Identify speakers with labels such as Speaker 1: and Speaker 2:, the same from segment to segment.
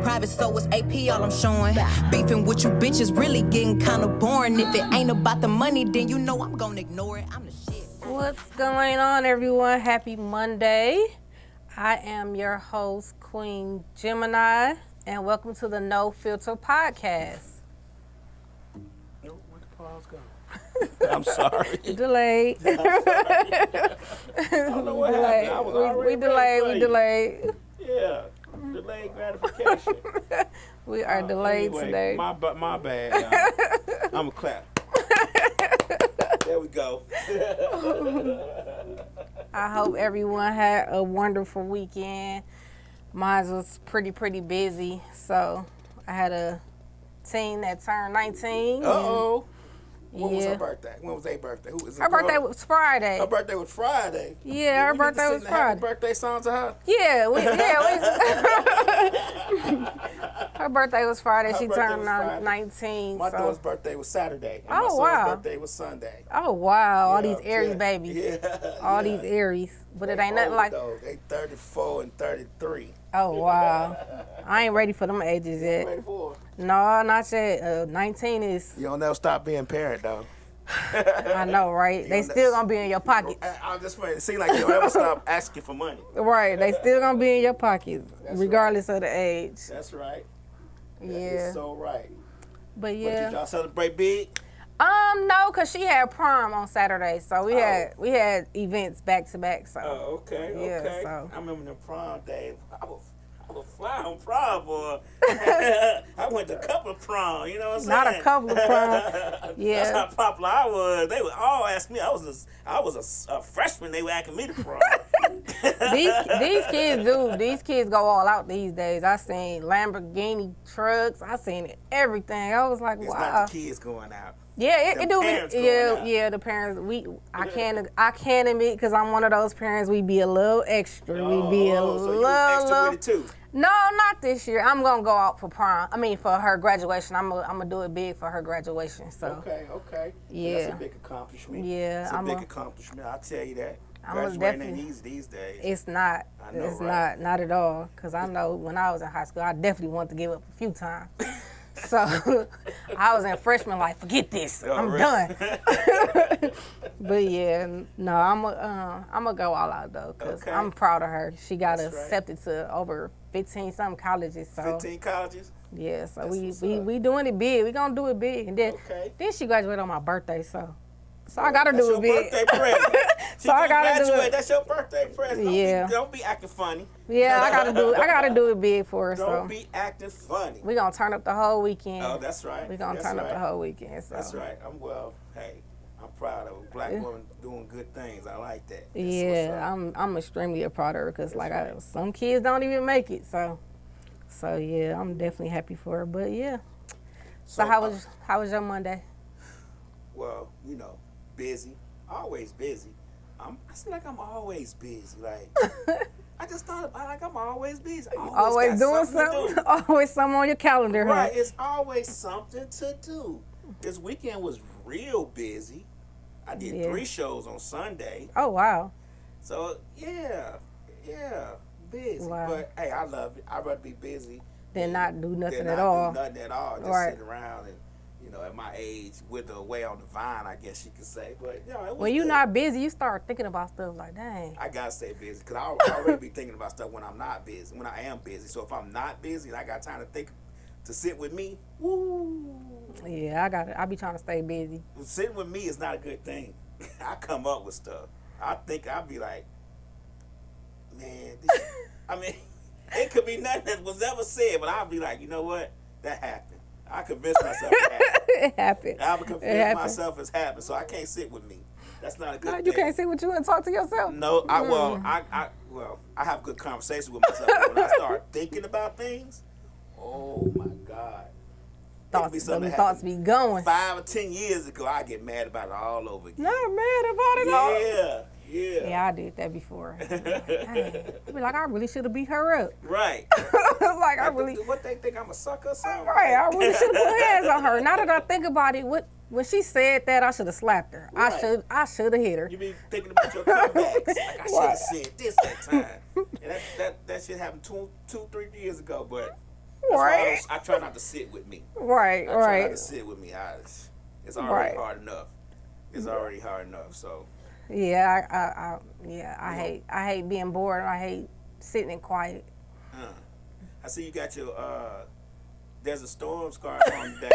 Speaker 1: private, so it's AP all I'm showing. Beefing with you bitches really getting kind of boring. If it ain't about the money, then you know I'm gonna ignore it. I'm the shit.
Speaker 2: What's going on, everyone? Happy Monday. I am your host, Queen Gemini, and welcome to the No Filter Podcast.
Speaker 3: Where'd the pause go? I'm sorry.
Speaker 2: Delayed.
Speaker 3: I don't know what happened. I was already
Speaker 2: We delayed.
Speaker 3: Yeah, delayed gratification.
Speaker 2: We are delayed
Speaker 3: anyway,
Speaker 2: today.
Speaker 3: My bad. I'm a clap. There we go.
Speaker 2: I hope everyone had a wonderful weekend. Mine was pretty busy. So I had a teen that turned 19.
Speaker 3: Uh-oh. When was
Speaker 2: Yeah.
Speaker 3: her birthday? When was their birthday? Who was it?
Speaker 2: Her birthday was Friday.
Speaker 3: Her birthday was Friday.
Speaker 2: Yeah, her birthday was
Speaker 3: Happy
Speaker 2: Friday.
Speaker 3: birthday song to her?
Speaker 2: Her birthday was Friday.
Speaker 3: Her
Speaker 2: She
Speaker 3: birthday
Speaker 2: turned
Speaker 3: was Friday.
Speaker 2: 19.
Speaker 3: My
Speaker 2: so.
Speaker 3: daughter's birthday was Saturday. And
Speaker 2: Oh,
Speaker 3: my son's
Speaker 2: wow.
Speaker 3: birthday was Sunday.
Speaker 2: Oh, wow. All
Speaker 3: Yeah,
Speaker 2: these Aries
Speaker 3: yeah,
Speaker 2: babies.
Speaker 3: Yeah.
Speaker 2: All
Speaker 3: yeah.
Speaker 2: these Aries. But it
Speaker 3: They
Speaker 2: ain't nothing
Speaker 3: old,
Speaker 2: like...
Speaker 3: though. They 34 and 33.
Speaker 2: Oh, wow. I ain't ready for them ages yet.
Speaker 3: Ready for it?
Speaker 2: No, not yet. 19 is...
Speaker 3: You don't never stop being parent, though.
Speaker 2: I know, right? They still gonna be in your pockets.
Speaker 3: I'm just waiting. It seems like you don't ever stop asking for money.
Speaker 2: Right. They still gonna be in your pockets,
Speaker 3: That's
Speaker 2: regardless of the age.
Speaker 3: That's right. That
Speaker 2: Yeah.
Speaker 3: is so right.
Speaker 2: But
Speaker 3: But
Speaker 2: yeah.
Speaker 3: did y'all celebrate big?
Speaker 2: No, cause she had prom on Saturday, so we had events back to back. So
Speaker 3: Oh, okay,
Speaker 2: Yeah,
Speaker 3: okay.
Speaker 2: so-
Speaker 3: I remember the prom day. I was fly on prom, boy. I went to a couple of prom, you know what I'm saying?
Speaker 2: not a couple of prom. Yeah.
Speaker 3: That's how popular I was. They would all ask me. I was a freshman. They were asking me to prom.
Speaker 2: These kids go all out these days. I seen Lamborghini trucks. I seen everything. I was like,
Speaker 3: It's
Speaker 2: wow.
Speaker 3: not the kids going out.
Speaker 2: Yeah,
Speaker 3: The
Speaker 2: it do.
Speaker 3: parents
Speaker 2: Yeah,
Speaker 3: going out.
Speaker 2: yeah. The parents. I can't admit because I'm one of those parents. We be a little extra. We be a
Speaker 3: so you
Speaker 2: little.
Speaker 3: extra with it too.
Speaker 2: No, not this year. I'm gonna go out for prom. I mean, for her graduation. I'm gonna do it big for her graduation. So.
Speaker 3: Okay.
Speaker 2: Yeah.
Speaker 3: That's a big accomplishment.
Speaker 2: Yeah,
Speaker 3: It's a big accomplishment. I'll tell you that. Graduating ain't
Speaker 2: definitely-
Speaker 3: easy these days.
Speaker 2: It's not.
Speaker 3: I know,
Speaker 2: It's
Speaker 3: right?
Speaker 2: not at all. Cause I know when I was in high school, I definitely wanted to give up a few times. So I was in freshman, like, forget this.
Speaker 3: Oh,
Speaker 2: I'm
Speaker 3: really?
Speaker 2: done. But yeah, no, I'm gonna go all out though, cause
Speaker 3: Okay.
Speaker 2: I'm proud of her. She got
Speaker 3: That's right.
Speaker 2: accepted to over 15 something colleges. So
Speaker 3: 15 colleges.
Speaker 2: yeah, so
Speaker 3: That's what's
Speaker 2: we
Speaker 3: up.
Speaker 2: doing it big. We gonna do it big, and then
Speaker 3: Okay.
Speaker 2: she graduated on my birthday, so I gotta do it
Speaker 3: That's your
Speaker 2: big.
Speaker 3: birthday present.
Speaker 2: So I gotta do
Speaker 3: graduate.
Speaker 2: it.
Speaker 3: That's your birthday present.
Speaker 2: Yeah.
Speaker 3: Don't be acting funny.
Speaker 2: Yeah, I gotta do it big for her.
Speaker 3: Don't
Speaker 2: So
Speaker 3: be acting funny.
Speaker 2: we gonna turn up the whole weekend.
Speaker 3: Oh, that's right.
Speaker 2: We gonna
Speaker 3: That's
Speaker 2: turn up
Speaker 3: right.
Speaker 2: the whole weekend. So
Speaker 3: That's right. Hey, I'm proud of a black woman doing good things. I like that. That's
Speaker 2: Yeah,
Speaker 3: what's up.
Speaker 2: I'm extremely proud of her because like
Speaker 3: right.
Speaker 2: some kids don't even make it. So yeah, I'm definitely happy for her. But yeah. So how was your Monday?
Speaker 3: Well, busy. Always busy. I feel like I'm always busy. Like I just thought about like I'm always busy.
Speaker 2: Always
Speaker 3: got
Speaker 2: doing
Speaker 3: to
Speaker 2: something.
Speaker 3: do.
Speaker 2: Always something on your calendar, huh?
Speaker 3: Right, it's always something to do. This weekend was real busy. I did
Speaker 2: Yeah.
Speaker 3: 3 shows on Sunday.
Speaker 2: Oh wow.
Speaker 3: So yeah, busy.
Speaker 2: Wow.
Speaker 3: But hey, I love it. I'd rather be busy
Speaker 2: Then not do nothing
Speaker 3: than
Speaker 2: at
Speaker 3: not
Speaker 2: all.
Speaker 3: do nothing at all. Just
Speaker 2: Right.
Speaker 3: sit around and at my age, wither away on the vine, I guess you could say. But it was
Speaker 2: When you're
Speaker 3: good.
Speaker 2: not busy, you start thinking about stuff like, dang.
Speaker 3: I gotta stay busy because I already be thinking about stuff when I'm not busy. When I am busy, so if I'm not busy and I got time to sit with me, woo.
Speaker 2: Yeah, I be trying to stay busy.
Speaker 3: Sitting with me is not a good thing. I come up with stuff. I'll be like, man, it could be nothing that was ever said, but I'll be like, you know what? That happened. I convinced myself it happened.
Speaker 2: It happened.
Speaker 3: I would
Speaker 2: It
Speaker 3: convince
Speaker 2: happened.
Speaker 3: myself it's happened, so I can't sit with me. That's not a good thing.
Speaker 2: You can't sit with you and talk to yourself.
Speaker 3: No, I have good conversations with myself. But when I start thinking about things, oh my God.
Speaker 2: Thoughts be going.
Speaker 3: 5 or 10 years ago, I get mad about it all over again.
Speaker 2: Not mad about it all.
Speaker 3: Yeah.
Speaker 2: Yeah, I did that before. Dang. I be like, I really should have beat her up.
Speaker 3: Right.
Speaker 2: Like, I really.
Speaker 3: What they think I'm a sucker or something?
Speaker 2: Right, I really should have put hands on her. Now that I think about it, when she said that, I should have slapped her.
Speaker 3: Right.
Speaker 2: I should have hit her.
Speaker 3: You be thinking about your comebacks. Like, I should have said this that time. And that shit happened 2-3 years ago, but
Speaker 2: Right.
Speaker 3: I try not to sit with me.
Speaker 2: Right.
Speaker 3: I try not
Speaker 2: Right.
Speaker 3: to sit with me. It's already
Speaker 2: Right.
Speaker 3: hard enough. It's already hard enough. So
Speaker 2: Yeah. I hate being bored. I hate sitting in quiet.
Speaker 3: I see you got your there's a storm scarf on today.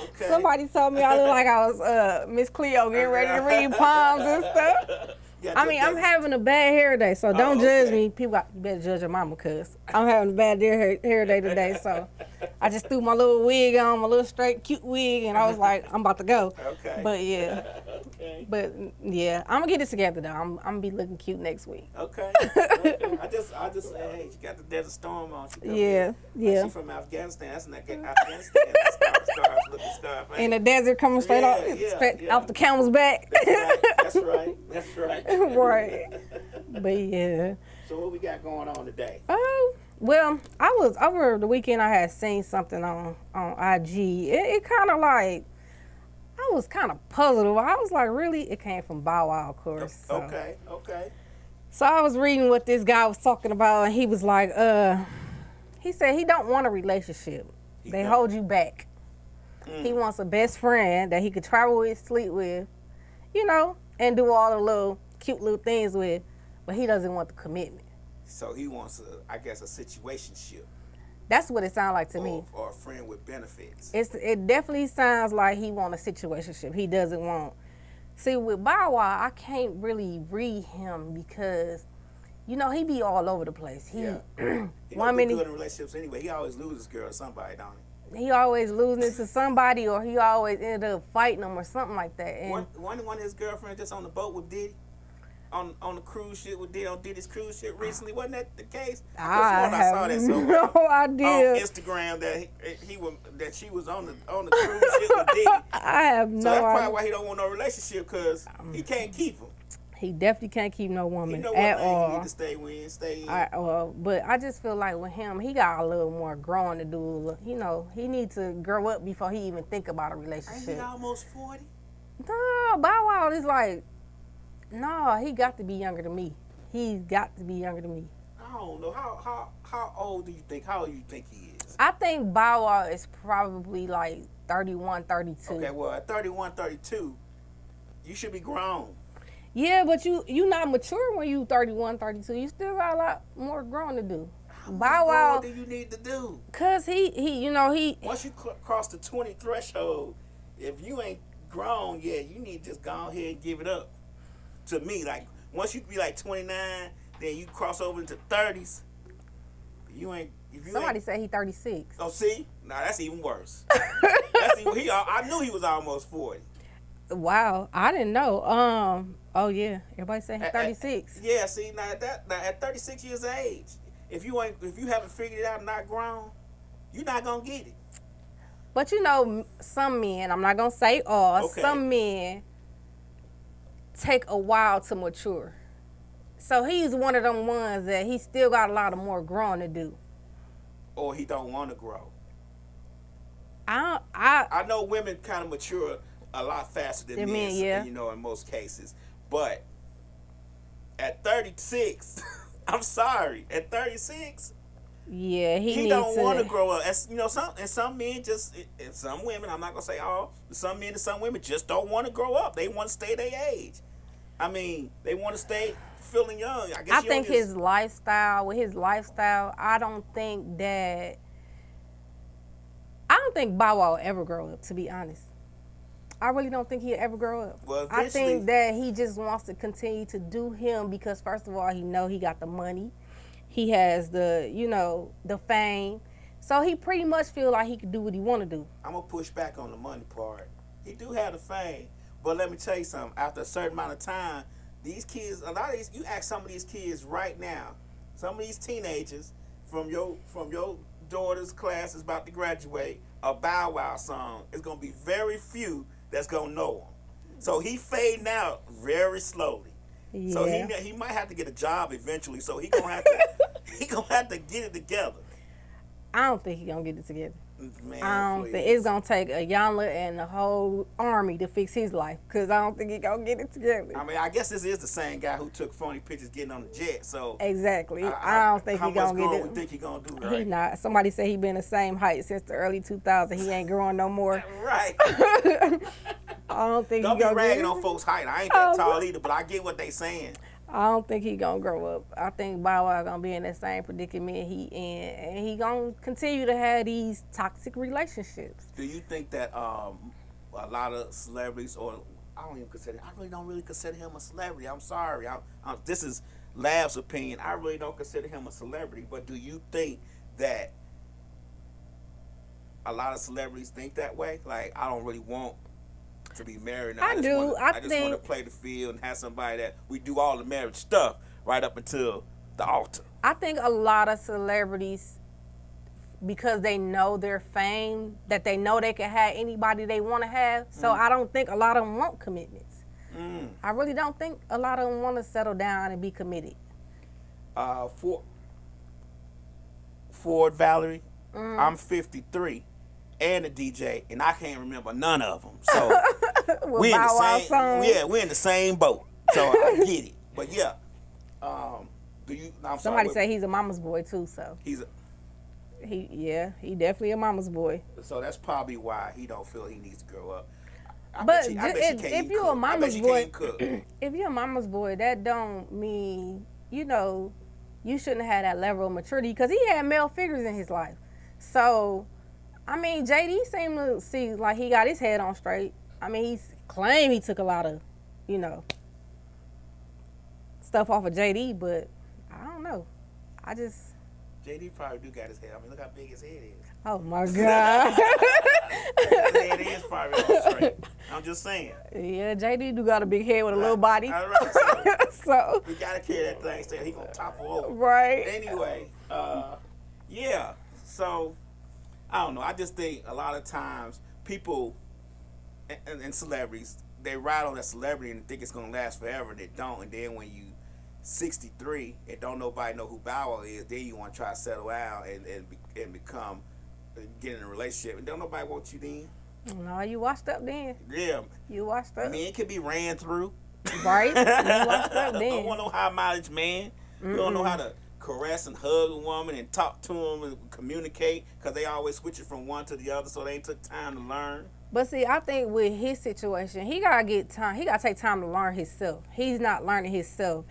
Speaker 3: Okay.
Speaker 2: Somebody told me I look like I was Miss Cleo getting ready to read poems and stuff. I mean, I'm having a bad hair day, so don't judge me. People, you better judge your mama, cuz I'm having a bad hair day today. So I just threw my little wig on, my little straight, cute wig, and I was like, I'm about to go.
Speaker 3: Okay.
Speaker 2: But yeah.
Speaker 3: Okay.
Speaker 2: But yeah, I'm gonna get it together though. I'm gonna be looking cute next week.
Speaker 3: Okay. I just say, hey, she got the Desert Storm on. She
Speaker 2: Yeah.
Speaker 3: She's from Afghanistan. That's not Afghanistan. Scarf, looking scarf.
Speaker 2: In the desert, coming straight off the camel's back.
Speaker 3: That's right.
Speaker 2: Right. But yeah.
Speaker 3: So what we got going on today?
Speaker 2: Oh, well, I was over the weekend. I had seen something on IG. It kind of like, I was kind of puzzled. I was like, really? It came from Bow Wow, of course. So.
Speaker 3: Okay.
Speaker 2: So I was reading what this guy was talking about, and he was like, he said he don't want a relationship. They hold you back. He wants a best friend that he could travel with, sleep with, and do all the little cute little things with, but he doesn't want the commitment.
Speaker 3: So he wants a situationship.
Speaker 2: That's what it sounds like to me.
Speaker 3: Or a friend with benefits.
Speaker 2: It definitely sounds like he want a situationship. He doesn't want. See, with Bow Wow, I can't really read him because, he be all over the place. He
Speaker 3: don't do good in relationships anyway. He always loses girl to somebody, don't he?
Speaker 2: He always losing it to somebody, or he always ended up fighting them or something like that. And
Speaker 3: one of his girlfriends just on the boat with Diddy, on the cruise ship with Diddy, on Diddy's cruise ship recently. Wasn't that the case?
Speaker 2: I
Speaker 3: saw that
Speaker 2: no idea.
Speaker 3: On Instagram that she was on the cruise ship with Diddy.
Speaker 2: I have no idea.
Speaker 3: So that's probably why he don't want no relationship, because he can't keep him.
Speaker 2: He definitely can't keep no woman
Speaker 3: He
Speaker 2: at all.
Speaker 3: He need to stay in.
Speaker 2: But I just feel like with him, he got a little more growing to do. He needs to grow up before he even think about a relationship.
Speaker 3: Ain't he almost 40?
Speaker 2: No, Bow Wow is like, no, he got to be younger than me. He's got to be younger than me.
Speaker 3: I don't know. How old do you think? How old do you think he is?
Speaker 2: I think Bow Wow is probably like 31, 32.
Speaker 3: Okay, well, at 31, 32, you should be grown.
Speaker 2: Yeah, but you not mature when you 31, 32. You still got a lot more growing to do. Bow Wow.
Speaker 3: What do you need to do?
Speaker 2: Cause he.
Speaker 3: Once you cross the 20 threshold, if you ain't grown yet, you need to just go ahead and give it up. To me, like once you be like 29, then you cross over into 30s.
Speaker 2: Somebody said he 36.
Speaker 3: Oh, see? Nah, that's even worse. I knew he was almost 40.
Speaker 2: Wow, I didn't know. Oh yeah, everybody saying he's 36.
Speaker 3: Yeah, see now at 36 years of age, if you haven't figured it out and not grown, you're not gonna get it.
Speaker 2: But some men, I'm not gonna say all,
Speaker 3: okay.
Speaker 2: Some men take a while to mature. So he's one of them ones that he still got a lot of more growing to do.
Speaker 3: Or he don't want to grow.
Speaker 2: I
Speaker 3: know women kind of mature a lot faster than men,
Speaker 2: yeah.
Speaker 3: In most cases. But at 36, I'm sorry, at 36,
Speaker 2: yeah, he
Speaker 3: don't want to grow up. As some men and some women, I'm not gonna say all, some men and some women just don't want to grow up. They want to stay their age. I mean, they want to stay feeling young.
Speaker 2: I think his lifestyle, I don't think Bow Wow will ever grow up, to be honest. I really don't think he'll ever grow up.
Speaker 3: Well,
Speaker 2: I think that he just wants to continue to do him because, first of all, he got the money. He has the fame. So he pretty much feel like he can do what he want to do.
Speaker 3: I'm going to push back on the money part. He do have the fame. But let me tell you something. After a certain amount of time, these kids, a lot of these, you ask some of these kids right now, some of these teenagers from your daughter's class is about to graduate, a Bow Wow song, it's going to be very few that's going to know him. So he fading out very slowly. Yeah. So he might have to get a job eventually. So he going to have to get it together.
Speaker 2: I don't think he gonna get it together.
Speaker 3: Man,
Speaker 2: I don't think it's gonna take a Yonla and the whole army to fix his life, cause I don't think he gonna get it together.
Speaker 3: I mean, I guess this is the same guy who took phony pictures getting on the jet. So
Speaker 2: Exactly. I don't think he gonna get it.
Speaker 3: How much you think he gonna do? Right?
Speaker 2: He not. Somebody said he been the same height since the early 2000s. He ain't growing no more.
Speaker 3: Right.
Speaker 2: I don't think
Speaker 3: Don't
Speaker 2: he
Speaker 3: be
Speaker 2: gonna
Speaker 3: ragging
Speaker 2: get
Speaker 3: on
Speaker 2: it.
Speaker 3: folks' height. I ain't that tall either, but I get what they saying.
Speaker 2: I don't think he gonna grow up. I think Bow Wow gonna be in that same predicament he in, and he gonna continue to have these toxic relationships.
Speaker 3: Do you think that a lot of celebrities, or I really don't really consider him a celebrity. I'm sorry. This is Lab's opinion. I really don't consider him a celebrity. But do you think that a lot of celebrities think that way? Like, I don't really want to be married.
Speaker 2: I do.
Speaker 3: I just want to play the field and have somebody that we do all the marriage stuff right up until the altar.
Speaker 2: I think a lot of celebrities, because they know their fame, that they know they can have anybody they want to have. So I don't think a lot of them want commitments. I really don't think a lot of them want to settle down and be committed.
Speaker 3: Ford Valerie, I'm 53 and a DJ, and I can't remember none of them. So we in the same, we're in the same boat. So I get it. But yeah,
Speaker 2: Somebody say he's a mama's boy too. So
Speaker 3: he
Speaker 2: definitely a mama's boy.
Speaker 3: So that's probably why he don't feel he needs to grow up.
Speaker 2: If you're a mama's boy, if you're a mama's boy, that don't mean you shouldn't have that level of maturity, because he had male figures in his life. So, I mean, JD seemed to see like he got his head on straight. I mean, he claimed he took a lot of, stuff off of JD, but I don't know.
Speaker 3: JD probably do got his head. I mean, look how big his head is.
Speaker 2: Oh my God.
Speaker 3: His head is probably on straight. I'm just saying.
Speaker 2: Yeah, JD do got a big head with a little body.
Speaker 3: All right,
Speaker 2: so
Speaker 3: we gotta carry that thing so he gonna topple over.
Speaker 2: Right.
Speaker 3: Anyway, yeah. So I don't know. I just think a lot of times people and celebrities, they ride on that celebrity and think it's gonna last forever, and it don't. And then when you 63 and don't nobody know who Bow Wow is, then you want to try to settle out and become get in a relationship, and don't nobody want you then.
Speaker 2: No, you washed up then.
Speaker 3: Yeah,
Speaker 2: you washed up.
Speaker 3: Men can be ran through.
Speaker 2: Right, you washed up then.
Speaker 3: Don't want no high mileage man. You don't know how to caress and hug a woman and talk to them and communicate, because they always switch it from one to the other, so they ain't took time to learn.
Speaker 2: But see, I think with his situation, he gotta get time. He gotta take time to learn himself. He's not learning himself.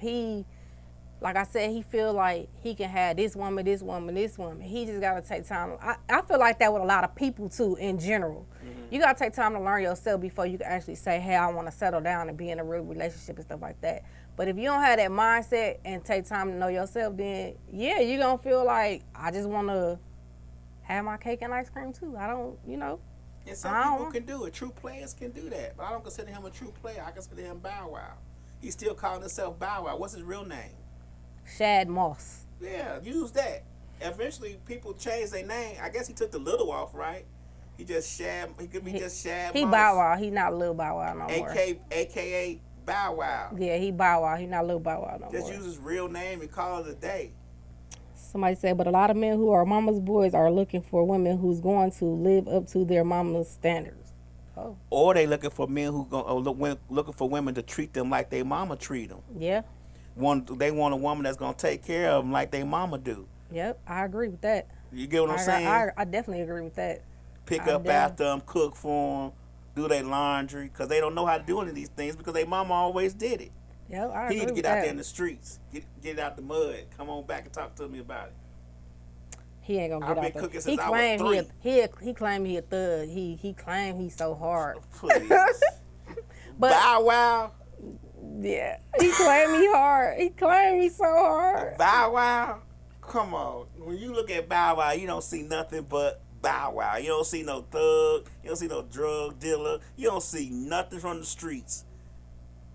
Speaker 2: Like I said, he feel like he can have this woman, this woman, this woman. He just gotta take time. I feel like that with a lot of people too, in general. You gotta take time to learn yourself before you can actually say, hey, I want to settle down and be in a real relationship and stuff like that. But if you don't have that mindset and take time to know yourself, then yeah, you're gonna feel like, I just want to have my cake and ice cream too. I don't,
Speaker 3: And some people can do it. True players can do that. But I don't consider him a true player. I consider him Bow Wow. He's still calling himself Bow Wow. What's his real name?
Speaker 2: Shad Moss.
Speaker 3: Yeah, use that. Eventually, people change their name. I guess he took the little off, right? He just Shad. He could be just Shad Moss.
Speaker 2: He Bow Wow. He not Lil Bow Wow no more.
Speaker 3: AKA Bow Wow.
Speaker 2: Yeah, he Bow Wow. He not Lil Bow Wow no more.
Speaker 3: Just use his real name and call it a day.
Speaker 2: Somebody said, but a lot of men who are mama's boys are looking for women who's going to live up to their mama's standards. Oh.
Speaker 3: Or they looking for men looking for women to treat them like their mama treat them.
Speaker 2: Yeah.
Speaker 3: They want a woman that's gonna take care of them like their mama do.
Speaker 2: Yep, I agree with that.
Speaker 3: You get what I'm saying?
Speaker 2: I definitely agree with that.
Speaker 3: Pick up after them, cook for them, do their laundry, because they don't know how to do any of these things because their mama always did it.
Speaker 2: Yep, I agree with that.
Speaker 3: He need to get out there in the streets, get it out the mud. Come on back and talk to me about it.
Speaker 2: He ain't gonna get
Speaker 3: I've
Speaker 2: out
Speaker 3: been cooking
Speaker 2: there.
Speaker 3: since I was 3.
Speaker 2: He claimed he a thug. He claimed he's so hard.
Speaker 3: Please.
Speaker 2: But
Speaker 3: Bow Wow.
Speaker 2: Yeah, he claimed he hard. He claimed he so hard.
Speaker 3: Bow Wow. Come on. When you look at Bow Wow, you don't see nothing but Bow Wow. You don't see no thug. You don't see no drug dealer. You don't see nothing from the streets.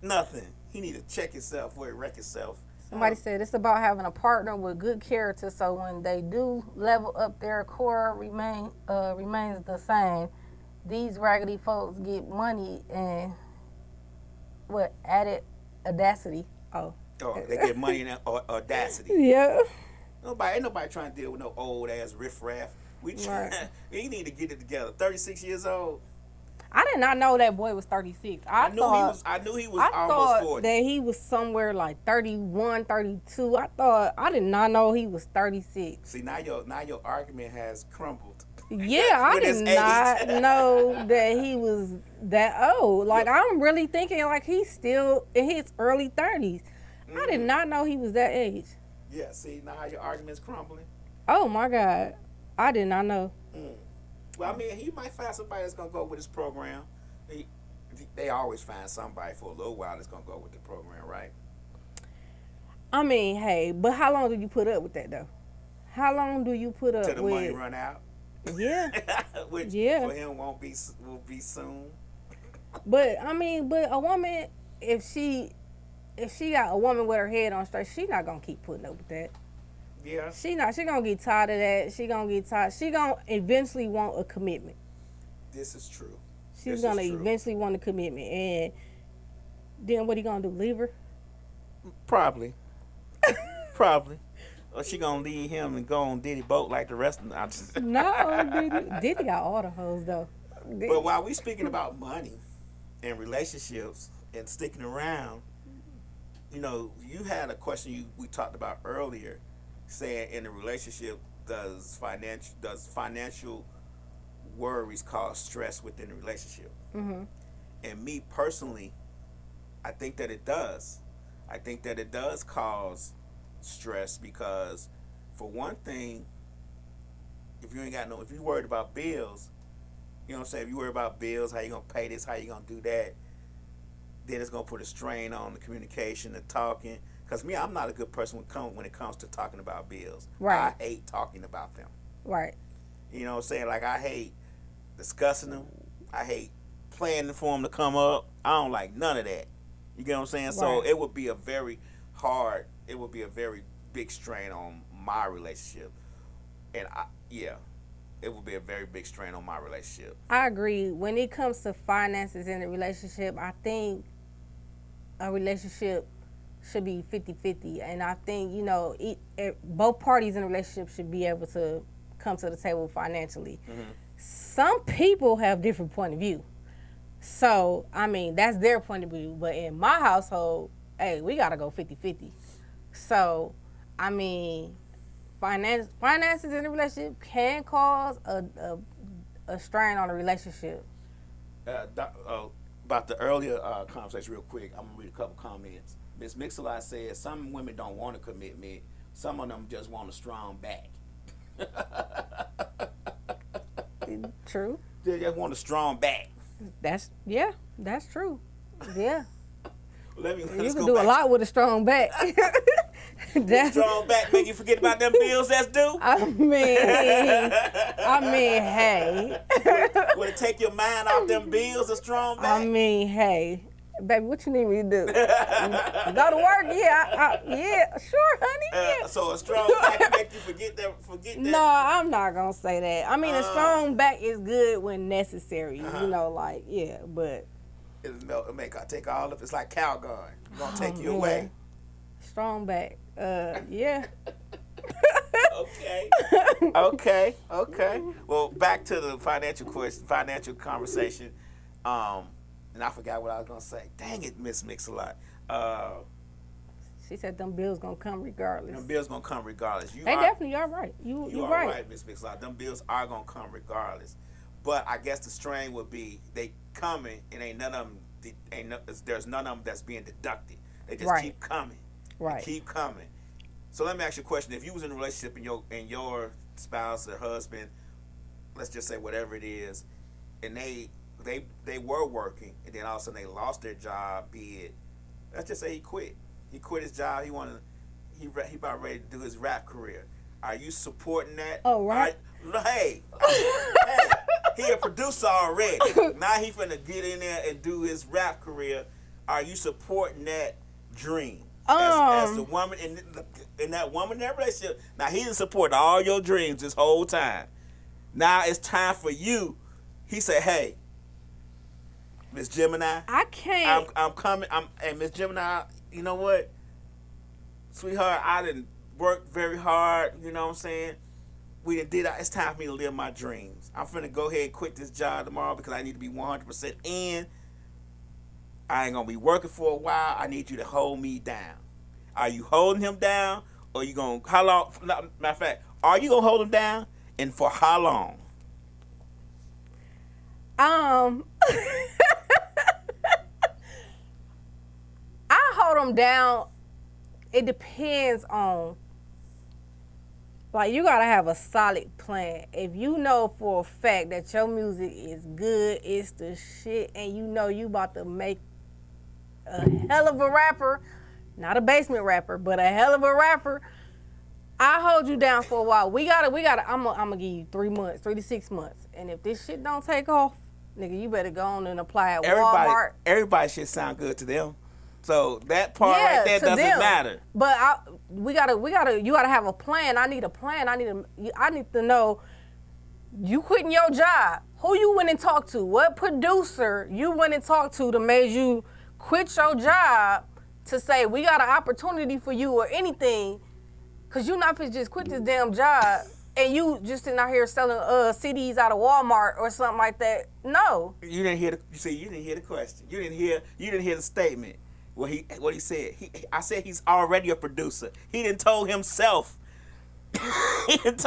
Speaker 3: Nothing. He need to check himself before he wreck himself.
Speaker 2: Somebody said it's about having a partner with good character, so when they do level up, their core remains the same. These raggedy folks get money and added audacity. Oh,
Speaker 3: they get money and audacity.
Speaker 2: Yeah.
Speaker 3: Ain't nobody trying to deal with no old ass riffraff. We need to get it together. 36 years old.
Speaker 2: I did not know that boy was 36. I
Speaker 3: knew he was almost
Speaker 2: thought
Speaker 3: 40.
Speaker 2: that he was somewhere like 31, 32. I did not know he was 36.
Speaker 3: See, now your argument has crumbled.
Speaker 2: Yeah, I did not know that he was that old. Like, I'm really thinking like he's still in his early 30s. I did not know he was that age.
Speaker 3: Yeah, see, now your argument's crumbling.
Speaker 2: Oh, my God. I did not know.
Speaker 3: Well, I mean, he might find somebody that's going to go with his program. They always find somebody for a little while that's going to go with the program, right?
Speaker 2: I mean, hey, but how long do you put up with that, though? How long do you put up with...
Speaker 3: Till the money run out?
Speaker 2: Yeah.
Speaker 3: Which
Speaker 2: yeah.
Speaker 3: for him will be soon.
Speaker 2: But, I mean, but a woman, if she got a woman with her head on straight, she not going to keep putting up with that.
Speaker 3: Yeah.
Speaker 2: She gonna get tired of that. She gonna eventually want a commitment.
Speaker 3: This is true.
Speaker 2: She's gonna eventually want a commitment, and then what he gonna do? Leave her?
Speaker 3: Probably. Or she gonna leave him and go on Diddy boat like the rest of them.
Speaker 2: No, Diddy got all the hoes though.
Speaker 3: But while we speaking about money and relationships and sticking around, you know, you had a question we talked about earlier. Saying in a relationship, does financial worries cause stress within the relationship? Mm-hmm. And me personally, I think that it does. I think that it does cause stress because, for one thing, if you worried about bills, you know what I'm saying? If you worry about bills, how you gonna pay this, how you gonna do that, then it's gonna put a strain on the communication, the talking. Because me, I'm not a good person when it comes to talking about bills.
Speaker 2: Right.
Speaker 3: I hate talking about them.
Speaker 2: Right.
Speaker 3: You know what I'm saying? Like, I hate discussing them. I hate planning for them to come up. I don't like none of that. You get what I'm saying? Right. So it would be a very big strain on my relationship. And it would be a very big strain on my relationship.
Speaker 2: I agree. When it comes to finances in a relationship, I think a relationship should be 50-50, and I think, you know, both parties in a relationship should be able to come to the table financially. Mm-hmm. Some people have different point of view, so I mean that's their point of view. But in my household, hey, we gotta go 50-50. So I mean, finances in a relationship can cause a strain on a relationship.
Speaker 3: About the earlier conversation, real quick, I'm gonna read a couple comments. Ms. Mix-a-Lot says some women don't want a commitment. Some of them just want a strong back.
Speaker 2: True.
Speaker 3: They just want a strong back.
Speaker 2: That's true. Yeah.
Speaker 3: You
Speaker 2: can do a lot with a strong back.
Speaker 3: Strong back make you forget about them bills that's due?
Speaker 2: I mean, hey.
Speaker 3: Would it take your mind off them bills, a strong back?
Speaker 2: I mean, hey. Baby, what you need me to do? Go to work? Yeah, sure, honey. Yeah.
Speaker 3: So a strong back make you forget that?
Speaker 2: No, I'm not gonna say that. I mean, a strong back is good when necessary. You know, like but
Speaker 3: it'll take all of it's like Calgon. It's gonna take you away.
Speaker 2: Strong back. Yeah.
Speaker 3: Okay. Well, back to the financial conversation. And I forgot what I was gonna say. Dang it, Miss Mix-a-Lot.
Speaker 2: She said them bills gonna come regardless.
Speaker 3: Them bills gonna come regardless.
Speaker 2: They definitely are right. You
Speaker 3: are
Speaker 2: right,
Speaker 3: Miss Mix-a-Lot. Them bills are gonna come regardless. But I guess the strain would be they coming and there's none of them that's being deducted. They just keep coming.
Speaker 2: Right.
Speaker 3: Keep coming. So let me ask you a question. If you was in a relationship and your spouse or husband, let's just say whatever it is, and they were working, and then all of a sudden they lost their job. Let's just say he quit. He quit his job. He about ready to do his rap career. Are you supporting that?
Speaker 2: Oh, right.
Speaker 3: Hey, he a producer already. Now he finna get in there and do his rap career. Are you supporting that dream? As the woman in that relationship. Now he didn't support all your dreams this whole time. Now it's time for you. He said, "Hey, Miss Gemini,
Speaker 2: I can't.
Speaker 3: I'm coming. And Miss Gemini, you know what, sweetheart? I didn't work very hard. You know what I'm saying? we done did. It's time for me to live my dreams. I'm finna go ahead and quit this job tomorrow because I need to be 100% in. I ain't gonna be working for a while. I need you to hold me down. Are you holding him down, or you gonna how long? Matter of fact, are you gonna hold him down, and for how long?
Speaker 2: I hold him down. It depends on. Like, you gotta have a solid plan. If you know for a fact that your music is good, it's the shit, and you know you about to make a hell of a rapper, not a basement rapper, but a hell of a rapper, I hold you down for a while. I'm gonna give you 3 months, 3 to 6 months. And if this shit don't take off, nigga, you better go on and apply at Walmart.
Speaker 3: Everybody should sound good to them. So that part right there doesn't matter.
Speaker 2: But you gotta have a plan. I need a plan. I need to know you quitting your job. Who you went and talked to? What producer you went and talked to made you quit your job to say we got an opportunity for you or anything? Cause you not finna just quit this damn job and you just sitting out here selling CDs out of Walmart or something like that. No.
Speaker 3: You didn't hear the question. You didn't hear the statement. What he said. I said he's already a producer. He didn't told himself. See, that's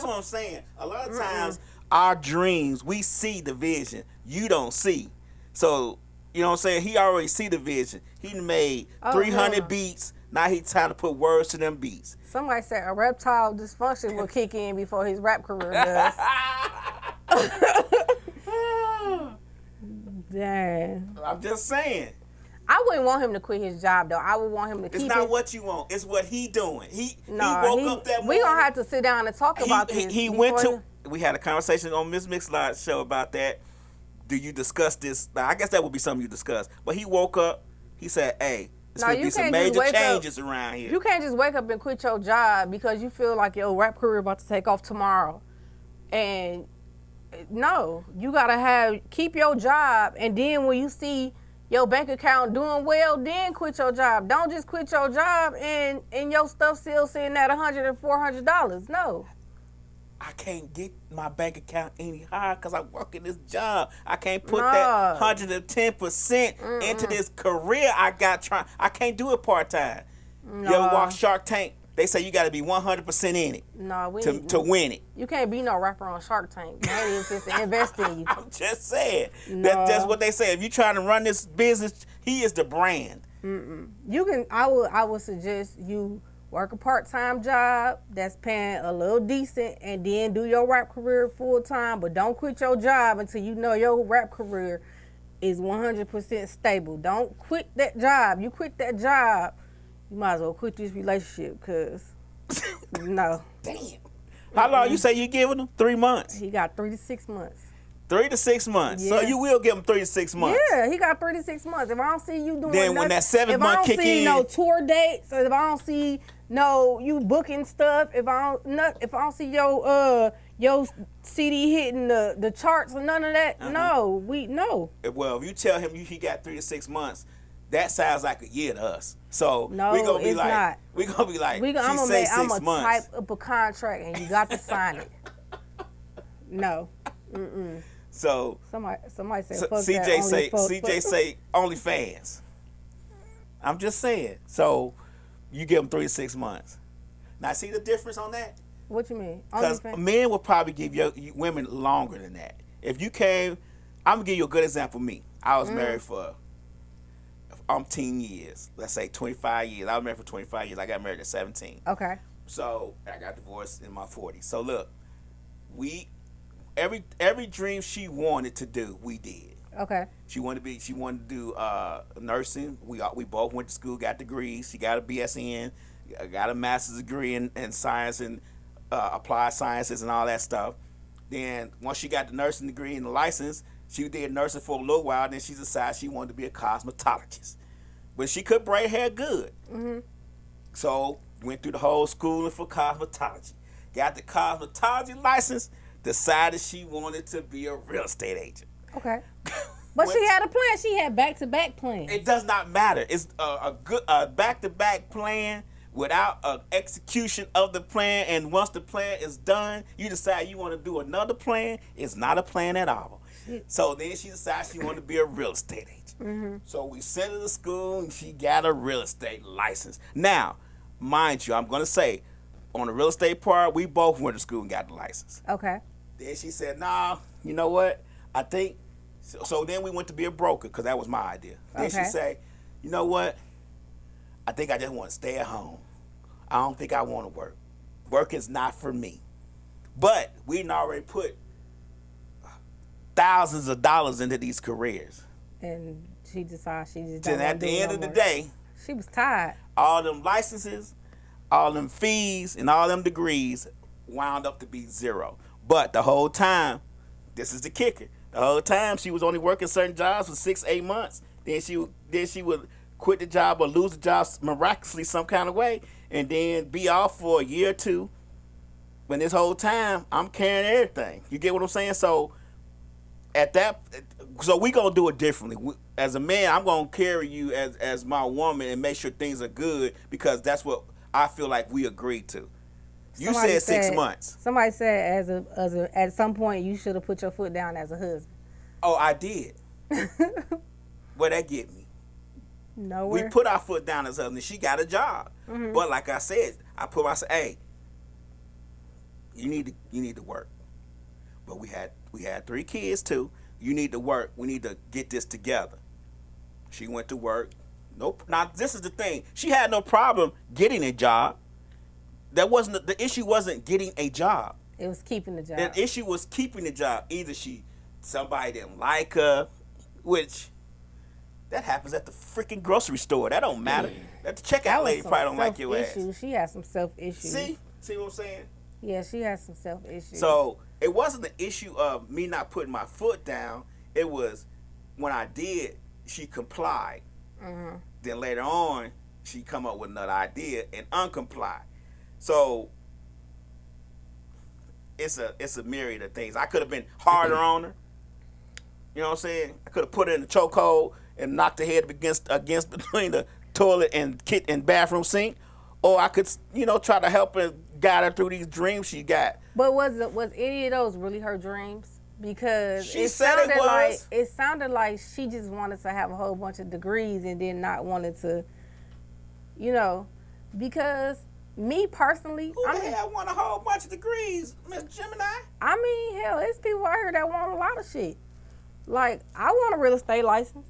Speaker 3: what I'm saying. A lot of times our dreams, we see the vision. You don't see. So, you know what I'm saying? He already see the vision. He made 300 beats. Now he's trying to put words to them beats.
Speaker 2: Somebody said erectile dysfunction will kick in before his rap career does. Dang.
Speaker 3: I'm just saying.
Speaker 2: I wouldn't want him to quit his job, though. I would want him to keep it.
Speaker 3: It's not what you want. It's what he doing. He woke up that morning.
Speaker 2: We gonna have to sit down and talk about this.
Speaker 3: We had a conversation on Miss Mixline's show about that. Do you discuss this? Now, I guess that would be something you discuss. But he woke up. He said, "Hey, there's gonna be some major changes around here."
Speaker 2: You can't just wake up and quit your job because you feel like your rap career about to take off tomorrow. And no, you gotta keep your job, and then when you see your bank account doing well, then quit your job. Don't just quit your job and your stuff still sitting at $100 and $400. No.
Speaker 3: I can't get my bank account any higher because I work in this job. I can't put that 110% into this career I got trying. I can't do it part-time. No. You ever watch Shark Tank? They say you got to be 100% in it to win it.
Speaker 2: You can't be no rapper on Shark Tank. That is just to invest in you.
Speaker 3: I'm just saying. No. That's what they say. If you're trying to run this business, he is the brand.
Speaker 2: You can. I would suggest you work a part-time job that's paying a little decent, and then do your rap career full-time. But don't quit your job until you know your rap career is 100% stable. Don't quit that job. You quit that job, you might as well quit this relationship, because, no.
Speaker 3: Damn. How long you say you giving him? 3 months?
Speaker 2: He got 3 to 6 months.
Speaker 3: 3 to 6 months. Yeah. So you will give him 3 to 6 months.
Speaker 2: Yeah, he got 3 to 6 months. If I don't see you doing
Speaker 3: then when that 7th month kick in,
Speaker 2: if I don't see no tour dates, or if I don't see you booking stuff, if I don't see your CD hitting the charts or none of that, no.
Speaker 3: Well, if you tell him he got 3 to 6 months, that sounds like a year to us. So
Speaker 2: no,
Speaker 3: we're gonna be
Speaker 2: it's
Speaker 3: like,
Speaker 2: not.
Speaker 3: We're gonna be like,
Speaker 2: I'm gonna type up a contract and you got to sign it. No.
Speaker 3: So
Speaker 2: somebody said, fuck
Speaker 3: CJ say OnlyFans. I'm just saying. So you give them 3 to 6 months. Now see the difference on that?
Speaker 2: What you mean?
Speaker 3: Because men will probably give you women longer than that. If you came, I'm gonna give you a good example. Me, I was married for 10 years. Let's say 25 years. I was married for 25 years. I got married at 17.
Speaker 2: Okay.
Speaker 3: So I got divorced in my 40s. So look, every dream she wanted to do, we did.
Speaker 2: Okay.
Speaker 3: She wanted to do nursing. We both went to school, got degrees. She got a BSN, got a master's degree in science and applied sciences and all that stuff. Then once she got the nursing degree and the license, she did nursing for a little while. Then she decided she wanted to be a cosmetologist, but she could braid hair good. So went through the whole schooling for cosmetology. Got the cosmetology license. Decided she wanted to be a real estate agent.
Speaker 2: Okay. But she had a plan. She had back-to-back plans.
Speaker 3: It does not matter. It's a good back-to-back plan, without an execution of the plan. And once the plan is done, you decide you want to do another plan. It's not a plan at all. So then she decides she wanted to be a real estate agent.
Speaker 2: Mm-hmm.
Speaker 3: So we sent her to school and she got a real estate license. Now, mind you, I'm going to say, on the real estate part, we both went to school and got the license.
Speaker 2: Okay.
Speaker 3: Then she said, nah, you know what? I think, so then we went to be a broker because that was my idea. Then she said, you know what? I think I just want to stay at home. I don't think I want to work. Work is not for me. But we done already put thousands of dollars into these careers.
Speaker 2: And she decided she just
Speaker 3: Then at the end of the day,
Speaker 2: she was tired.
Speaker 3: All them licenses, all them fees, and all them degrees wound up to be zero. But the whole time, this is the kicker. The whole time she was only working certain jobs for 6-8 months. Then she would quit the job or lose the job miraculously some kind of way, and then be off for a year or two. When this whole time I'm carrying everything. You get what I'm saying? So we gonna do it differently. As a man, I'm gonna carry you as my woman and make sure things are good because that's what I feel like we agreed to. You said 6 months.
Speaker 2: Somebody said at some point you should have put your foot down as a husband.
Speaker 3: Oh, I did. Where that get me?
Speaker 2: Nowhere.
Speaker 3: We put our foot down as husband. She got a job, but like I said, I said, hey, you need to work. But we had 3 kids too. You need to work. We need to get this together. She went to work. Nope. Now this is the thing. She had no problem getting a job. The issue wasn't getting a job.
Speaker 2: It was keeping the job.
Speaker 3: The issue was keeping the job. Either somebody didn't like her, which that happens at the freaking grocery store. That don't matter. That the checkout lady probably don't like your ass.
Speaker 2: She has some self issues.
Speaker 3: See what I'm saying?
Speaker 2: Yeah, she has some self issues.
Speaker 3: So it wasn't the issue of me not putting my foot down. It was when I did, she complied.
Speaker 2: Mm-hmm.
Speaker 3: Then later on, she come up with another idea and uncomplied. So it's a myriad of things. I could have been harder on her. You know what I'm saying? I could have put her in the chokehold and knocked her head against between the toilet and bathroom sink, or I could try to help her, guide her through these dreams she got.
Speaker 2: But was any of those really her dreams? Because
Speaker 3: it
Speaker 2: sounded like she just wanted to have a whole bunch of degrees and then not wanted to, because me personally,
Speaker 3: Who the hell want a whole bunch of degrees, Miss Gemini?
Speaker 2: I mean, hell, there's people out here that want a lot of shit. Like, I want a real estate license.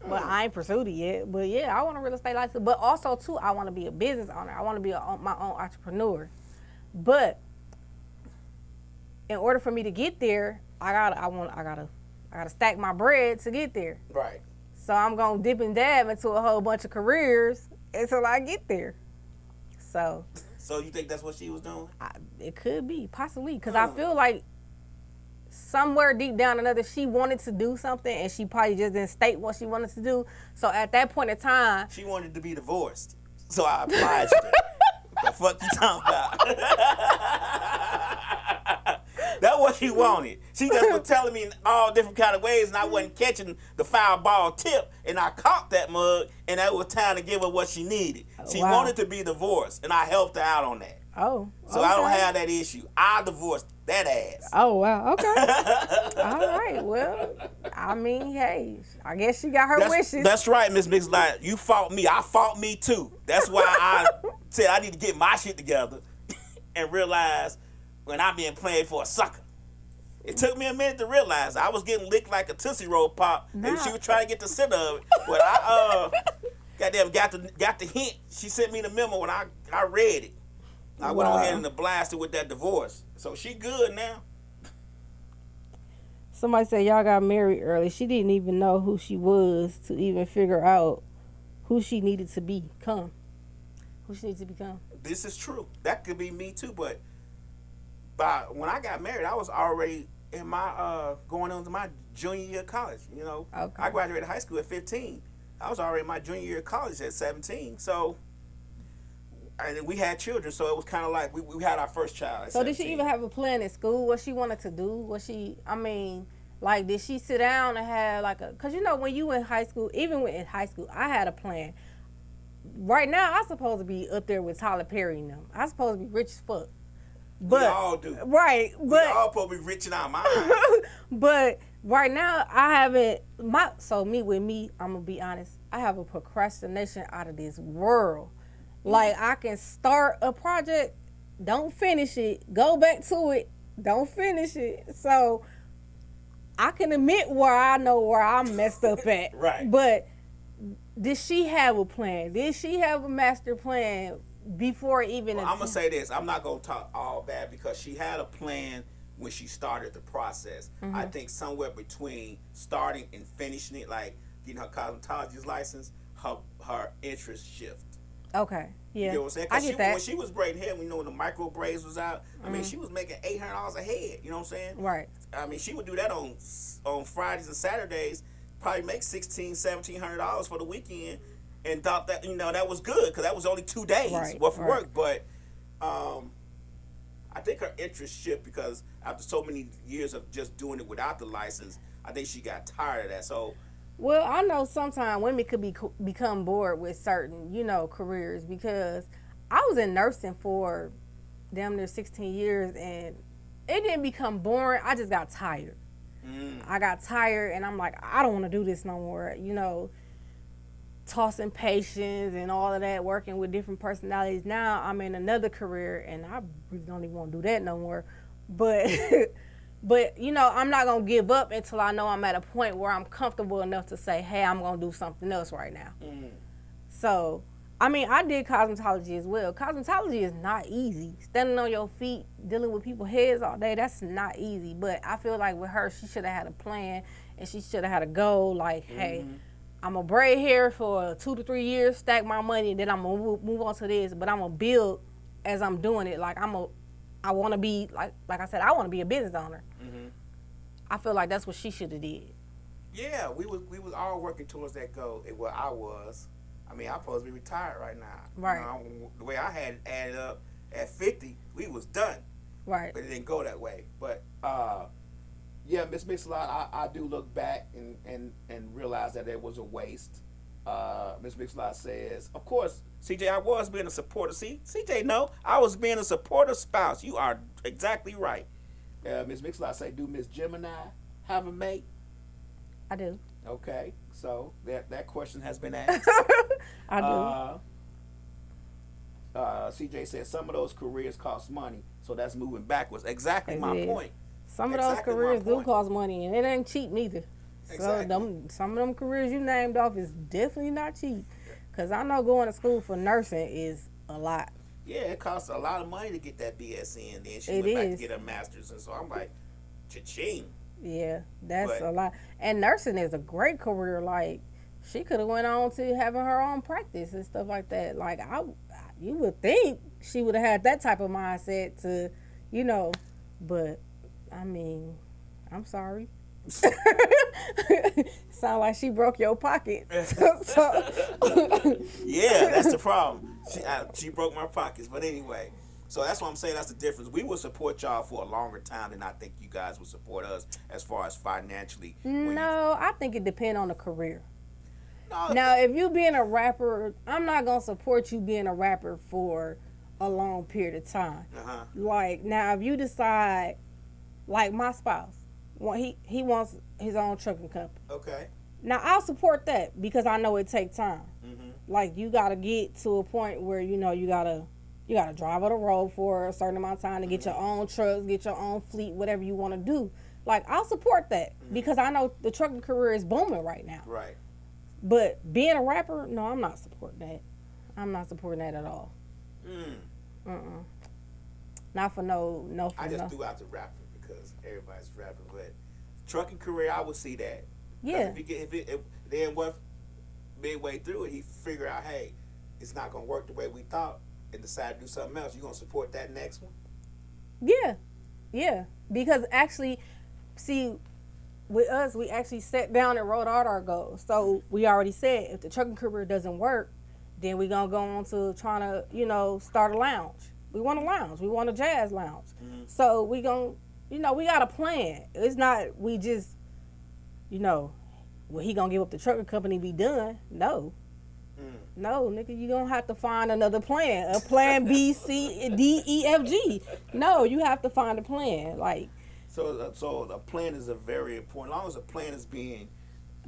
Speaker 2: But I ain't pursued it yet. But yeah, I want a real estate license. But also too, I want to be a business owner. I want to be my own entrepreneur. But in order for me to get there, I gotta stack my bread to get there.
Speaker 3: Right.
Speaker 2: So I'm gonna dip and dab into a whole bunch of careers until I get there. So
Speaker 3: you think that's what she was doing?
Speaker 2: It could be, possibly, because I feel like somewhere deep down another, she wanted to do something and she probably just didn't state what she wanted to do. So at that point in time,
Speaker 3: she wanted to be divorced. So I obliged her. What the fuck you talking about? That's what she wanted. She just was telling me in all different kind of ways, and I wasn't catching the foul ball tip, and I caught that mug, and that was time to give her what she needed. She wanted to be divorced, and I helped her out on that.
Speaker 2: Oh,
Speaker 3: so I don't have that issue. I divorced that ass.
Speaker 2: Oh, wow. Okay. All right. Well, I mean, hey, I guess she got her wishes.
Speaker 3: That's right, Miss Mix. Like, you fought me. I fought me, too. That's why I said I need to get my shit together and realize when I'm being played for a sucker. It took me a minute to realize I was getting licked like a Tootsie Roll Pop, and she was trying to get the center of it. But I goddamn got the hint. She sent me the memo when I read it. I went on ahead and blasted with that divorce. So she good now.
Speaker 2: Somebody said y'all got married early. She didn't even know who she was to even figure out who she needed to become. Who she needed to become.
Speaker 3: This is true. That could be me too, but when I got married, I was already in my going on to my junior year of college. Okay. I graduated high school at 15. I was already in my junior year of college at 17. So, and we had children, so it was kind of like we had our first child at 17.
Speaker 2: Did she even have a plan at school? What she wanted to do? Did she sit down and have because when you in high school, even in high school, I had a plan. right now I'm supposed to be up there with Tyler Perry and them. I'm supposed to be rich as fuck.
Speaker 3: We all do.
Speaker 2: Right,
Speaker 3: We
Speaker 2: but
Speaker 3: all supposed to be rich in our mind.
Speaker 2: but right now I haven't I'm gonna be honest, I have a procrastination out of this world. Like I can start a project, don't finish it, go back to it, don't finish it. So I can admit where I know where I'm messed up at.
Speaker 3: Right.
Speaker 2: But did she have a plan? Did she have a master plan before even?
Speaker 3: Well, I'm gonna say this. I'm not gonna talk all bad because she had a plan when she started the process. I think somewhere between starting and finishing it, like getting her cosmetologist license, her interest shift.
Speaker 2: Okay. Yeah.
Speaker 3: You know what I'm saying?
Speaker 2: I get that.
Speaker 3: When she was braiding hair, when the micro braids was out, I mean, she was making $800 a head. You know what I'm saying?
Speaker 2: Right.
Speaker 3: I mean, she would do that on Fridays and Saturdays, probably make $1,700-$1,700 for the weekend, and thought that that was good because that was only 2 days worth of work. But I think her interest shift because after so many years of just doing it without the license, I think she got tired of that. So.
Speaker 2: Well, I know sometimes women could become bored with certain, careers because I was in nursing for damn near 16 years and it didn't become boring. I just got tired. I got tired and I'm like, I don't want to do this no more. Tossing patients and all of that, working with different personalities. Now I'm in another career and I really don't even want to do that no more. But... But, I'm not going to give up until I know I'm at a point where I'm comfortable enough to say, hey, I'm going to do something else right now. So, I mean, I did cosmetology as well. Cosmetology is not easy. Standing on your feet, dealing with people's heads all day, that's not easy. But I feel like with her, she should have had a plan and she should have had a goal like, hey, I'm going to braid hair for 2 to 3 years, stack my money, and then I'm going to move on to this. But I'm going to build as I'm doing it. Like, I want to be, like I said, I want to be a business owner. I feel like that's what she should have did.
Speaker 3: Yeah, we was all working towards that goal. Well, I was. I mean, I'm supposed to be retired right now.
Speaker 2: Right.
Speaker 3: The way I had it added up, at 50, we was done.
Speaker 2: Right.
Speaker 3: But it didn't go that way. But, yeah, Miss Mix-a-Lot, I do look back and realize that it was a waste. Miss Mix-a-Lot says, of course, CJ, I was being a supporter. See, CJ, no, I was being a supportive spouse. You are exactly right. Miss Mix-a-Lot say, do Miss Gemini have a mate?
Speaker 2: I do.
Speaker 3: Okay, so that question has been asked.
Speaker 2: I do.
Speaker 3: CJ said some of those careers cost money, so that's moving backwards. Exactly my point.
Speaker 2: Some of those careers do cost money, and it ain't cheap neither.
Speaker 3: Exactly.
Speaker 2: So some of them careers you named off is definitely not cheap. Because I know going to school for nursing is a lot.
Speaker 3: Yeah, it costs a lot of money to get that BS in. Then she went back to get her master's, and so I'm like, cha-ching.
Speaker 2: Yeah, that's a lot. And nursing is a great career. Like, she could have went on to having her own practice and stuff like that. Like, you would think she would have had that type of mindset to, but, I mean, I'm sorry. Sound like she broke your pocket.
Speaker 3: Yeah, that's the problem. She broke my pockets. But anyway, so that's what I'm saying. That's the difference. We will support y'all for a longer time than I think you guys will support us as far as financially.
Speaker 2: No, I think it depends on the career.
Speaker 3: No,
Speaker 2: now, if you being a rapper, I'm not going to support you being a rapper for a long period of time. Like, now, if you decide, like my spouse, he wants his own trucking company.
Speaker 3: Okay.
Speaker 2: Now, I'll support that because I know it takes time. Like, you got to get to a point where, you got to drive on the road for a certain amount of time to get your own trucks, get your own fleet, whatever you want to do. Like, I'll support that because I know the trucking career is booming right now.
Speaker 3: Right.
Speaker 2: But being a rapper, no, I'm not supporting that. I'm not supporting that at all. Not for no.
Speaker 3: I just threw out the rapper because everybody's rapping, but trucking career, I would see that.
Speaker 2: Yeah.
Speaker 3: If then what midway through it, he figure out, hey, it's not gonna work the way we thought, and decide to do something else. You gonna support that next one?
Speaker 2: Yeah. Because actually, see, with us, we actually sat down and wrote out our goals. So we already said if the trucking career doesn't work, then we're gonna go on to trying to, start a lounge. We want a lounge. We want a jazz lounge. So we gonna, we got a plan. It's not we just, well, he gonna give up the trucking company, be done. No, No, nigga, you don't have to find another plan. A plan B, C, D, E, F, G. No, you have to find a plan. Like,
Speaker 3: So a plan is a very important. As long as a plan is being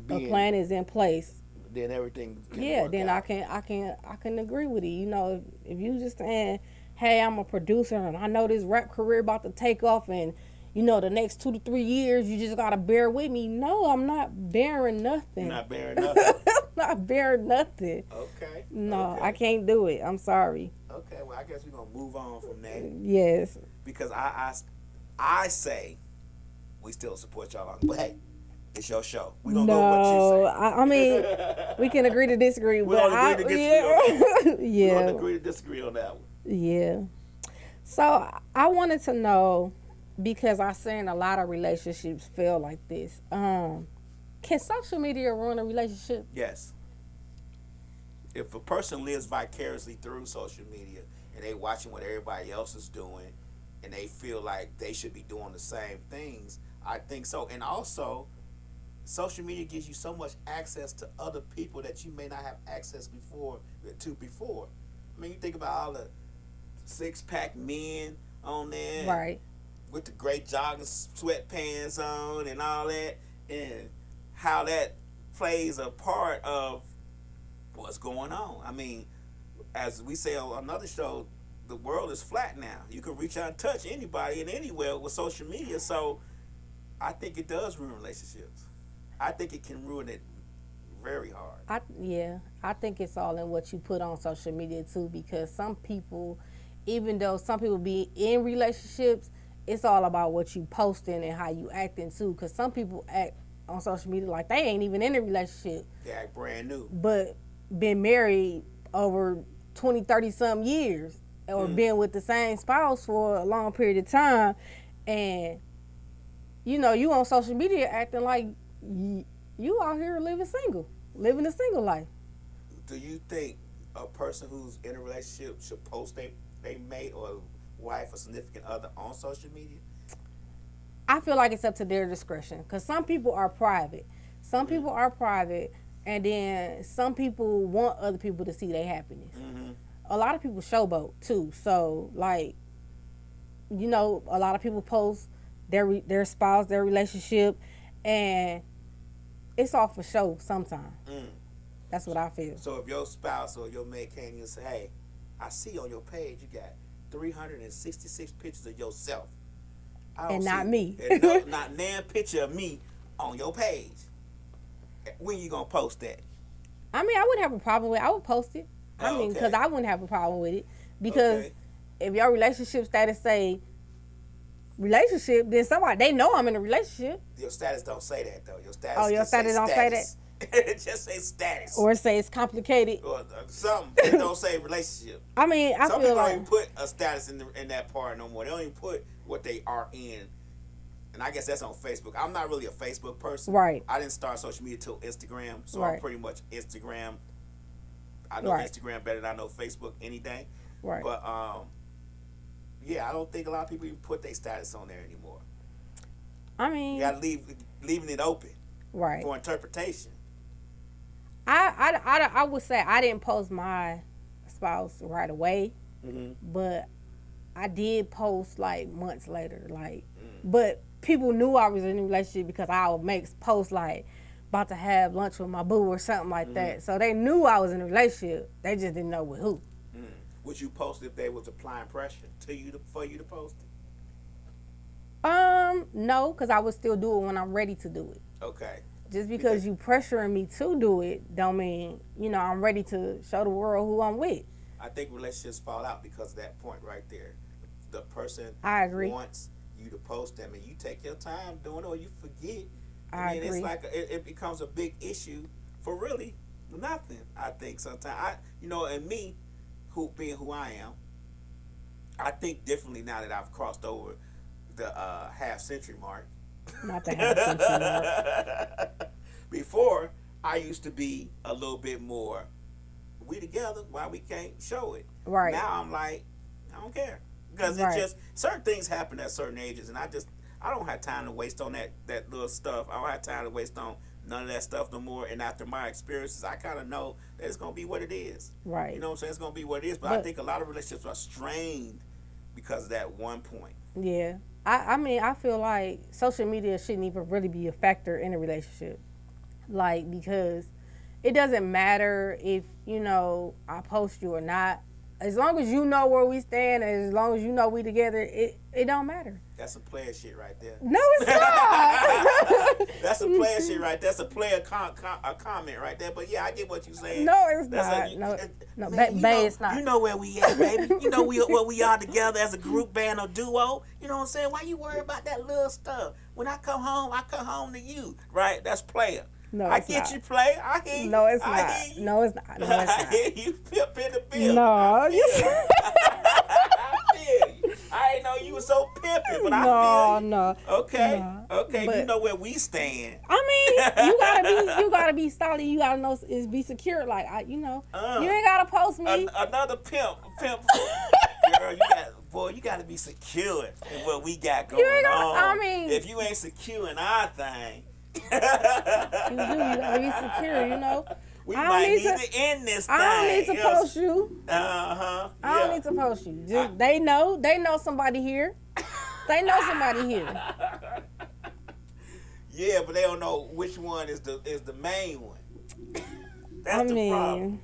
Speaker 2: a plan is in place.
Speaker 3: then everything can work
Speaker 2: Then
Speaker 3: out.
Speaker 2: I can agree with it. You know, if you just saying, hey, I'm a producer and I know this rap career about to take off and you know the next 2 to 3 years you just gotta bear with me. No, I'm not bearing nothing.
Speaker 3: You're not bearing nothing.
Speaker 2: Not bearing nothing.
Speaker 3: Okay.
Speaker 2: No,
Speaker 3: okay.
Speaker 2: I can't do it. I'm sorry.
Speaker 3: Okay, well I guess we're gonna move on from that
Speaker 2: Yes.
Speaker 3: because I say we still support y'all on, but hey, it's your show. We gonna go with what you say.
Speaker 2: I mean, we can agree to disagree,
Speaker 3: We
Speaker 2: but
Speaker 3: don't agree to disagree on that. We
Speaker 2: yeah,
Speaker 3: don't agree to disagree on that one.
Speaker 2: yeah. So I wanted to know because I've seen a lot of relationships fail like this. Can social media ruin a relationship?
Speaker 3: Yes. If a person lives vicariously through social media and they watching what everybody else is doing and they feel like they should be doing the same things, I think so. And also, social media gives you so much access to other people that you may not have access before. I mean, you think about all the 6-pack men on there.
Speaker 2: Right.
Speaker 3: With the great jogging sweatpants on and all that, and how that plays a part of what's going on. I mean, as we say on another show, the world is flat now. You can reach out and touch anybody and anywhere with social media. So I think it does ruin relationships. I think it can ruin it very hard.
Speaker 2: I think it's all in what you put on social media too, because some people, even though some people be in relationships, it's all about what you posting and how you acting too. Because some people act on social media like they ain't even in a relationship.
Speaker 3: They act brand new.
Speaker 2: But been married over 20, 30 some years or been with the same spouse for a long period of time. And, you know, you on social media acting like you out here living a single life.
Speaker 3: Do you think a person who's in a relationship should post they mate or wife or significant other on social media?
Speaker 2: I feel like it's up to their discretion because some people are private. And then some people want other people to see their happiness.
Speaker 3: Mm-hmm.
Speaker 2: A lot of people showboat too. So, like, you know, a lot of people post their spouse, their relationship, and it's all for show sometimes. That's what I feel.
Speaker 3: So if your spouse or your mate came in and say, hey, I see on your page you got 366 pictures of yourself.
Speaker 2: And not me.
Speaker 3: Not nan picture of me on your page. When you gonna post that?
Speaker 2: I mean, I wouldn't have a problem with it. I would post it. Because I wouldn't have a problem with it. Because if your relationship status say relationship, then they know I'm in a relationship.
Speaker 3: Your status don't say that though. Your status.
Speaker 2: Oh, your status don't say that.
Speaker 3: It just say status.
Speaker 2: Or say it's complicated.
Speaker 3: Or something. It don't say relationship.
Speaker 2: I mean,
Speaker 3: Some people don't even put a status in that part no more. They don't even put what they are in. And I guess that's on Facebook. I'm not really a Facebook person.
Speaker 2: Right.
Speaker 3: I didn't start social media till Instagram, so
Speaker 2: Right.
Speaker 3: I'm pretty much Instagram. I know
Speaker 2: Right.
Speaker 3: Instagram better than I know Facebook any day.
Speaker 2: Right.
Speaker 3: But yeah, I don't think a lot of people even put their status on there anymore.
Speaker 2: I mean,
Speaker 3: You gotta leaving it open
Speaker 2: right.
Speaker 3: for interpretation.
Speaker 2: I would say I didn't post my spouse right away, but I did post like months later. But people knew I was in a relationship because I would make posts like about to have lunch with my boo or something like that. So they knew I was in a relationship. They just didn't know with who.
Speaker 3: Would you post if they was applying pressure to you for you to post it?
Speaker 2: No, because I would still do it when I'm ready to do it.
Speaker 3: Okay.
Speaker 2: Just because you pressuring me to do it don't mean, I'm ready to show the world who I'm with.
Speaker 3: I think relationships fall out because of that point right there. The person
Speaker 2: I agree.
Speaker 3: wants you to post them and you take your time doing it or you forget.
Speaker 2: I
Speaker 3: And then
Speaker 2: agree.
Speaker 3: it's like it becomes a big issue for really nothing, I think sometimes. And me, being who I am, I think differently now that I've crossed over the half-century mark.
Speaker 2: Not the half-century mark.
Speaker 3: Before, I used to be a little bit more, we together, why we can't show it?
Speaker 2: Right.
Speaker 3: Now I'm like, I don't care. Because
Speaker 2: Right.
Speaker 3: it just, certain things happen at certain ages, and I don't have time to waste on that little stuff. I don't have time to waste on none of that stuff no more. And after my experiences, I kind of know that it's gonna be what it is.
Speaker 2: Right.
Speaker 3: You know what I'm saying? It's gonna be what it is. But I think a lot of relationships are strained because of that one point.
Speaker 2: Yeah. I mean, I feel like social media shouldn't even really be a factor in a relationship. Like, because it doesn't matter if, you know, I post you or not. As long as you know where we stand, and as long as you know we together, it don't matter.
Speaker 3: That's some player shit right there.
Speaker 2: No, it's not.
Speaker 3: That's some player shit right there. That's a player comment right there. But yeah, I get what you're saying.
Speaker 2: No, it's
Speaker 3: That's
Speaker 2: not.
Speaker 3: it's
Speaker 2: not.
Speaker 3: You know where we at, baby. You know where we are together as a group band or duo. You know what I'm saying? Why you worry about that little stuff? When I come home to you. Right? That's player.
Speaker 2: No,
Speaker 3: I
Speaker 2: it's
Speaker 3: get
Speaker 2: not.
Speaker 3: you, play. I hear you.
Speaker 2: No, it's
Speaker 3: I
Speaker 2: not.
Speaker 3: hear you.
Speaker 2: No, it's not. No, it's
Speaker 3: I
Speaker 2: not.
Speaker 3: hear you. Pimp in the bill.
Speaker 2: No,
Speaker 3: I
Speaker 2: you.
Speaker 3: feel you. I ain't know you were so pimping, but I feel you.
Speaker 2: No.
Speaker 3: Okay.
Speaker 2: No.
Speaker 3: Okay.
Speaker 2: But-
Speaker 3: you know where we stand.
Speaker 2: I mean, you gotta be solid. You gotta know is be secure. Like you ain't gotta post me.
Speaker 3: Another pimp. Girl, you gotta be secure in what we got going on.
Speaker 2: I mean,
Speaker 3: if you ain't secure in our thing,
Speaker 2: you gotta be secure. You know.
Speaker 3: we might need to end this thing.
Speaker 2: I don't need to post you.
Speaker 3: I
Speaker 2: I don't need to post you. Just, they know somebody here. They know somebody here.
Speaker 3: Yeah, but they don't know which one is the main one. That's the problem.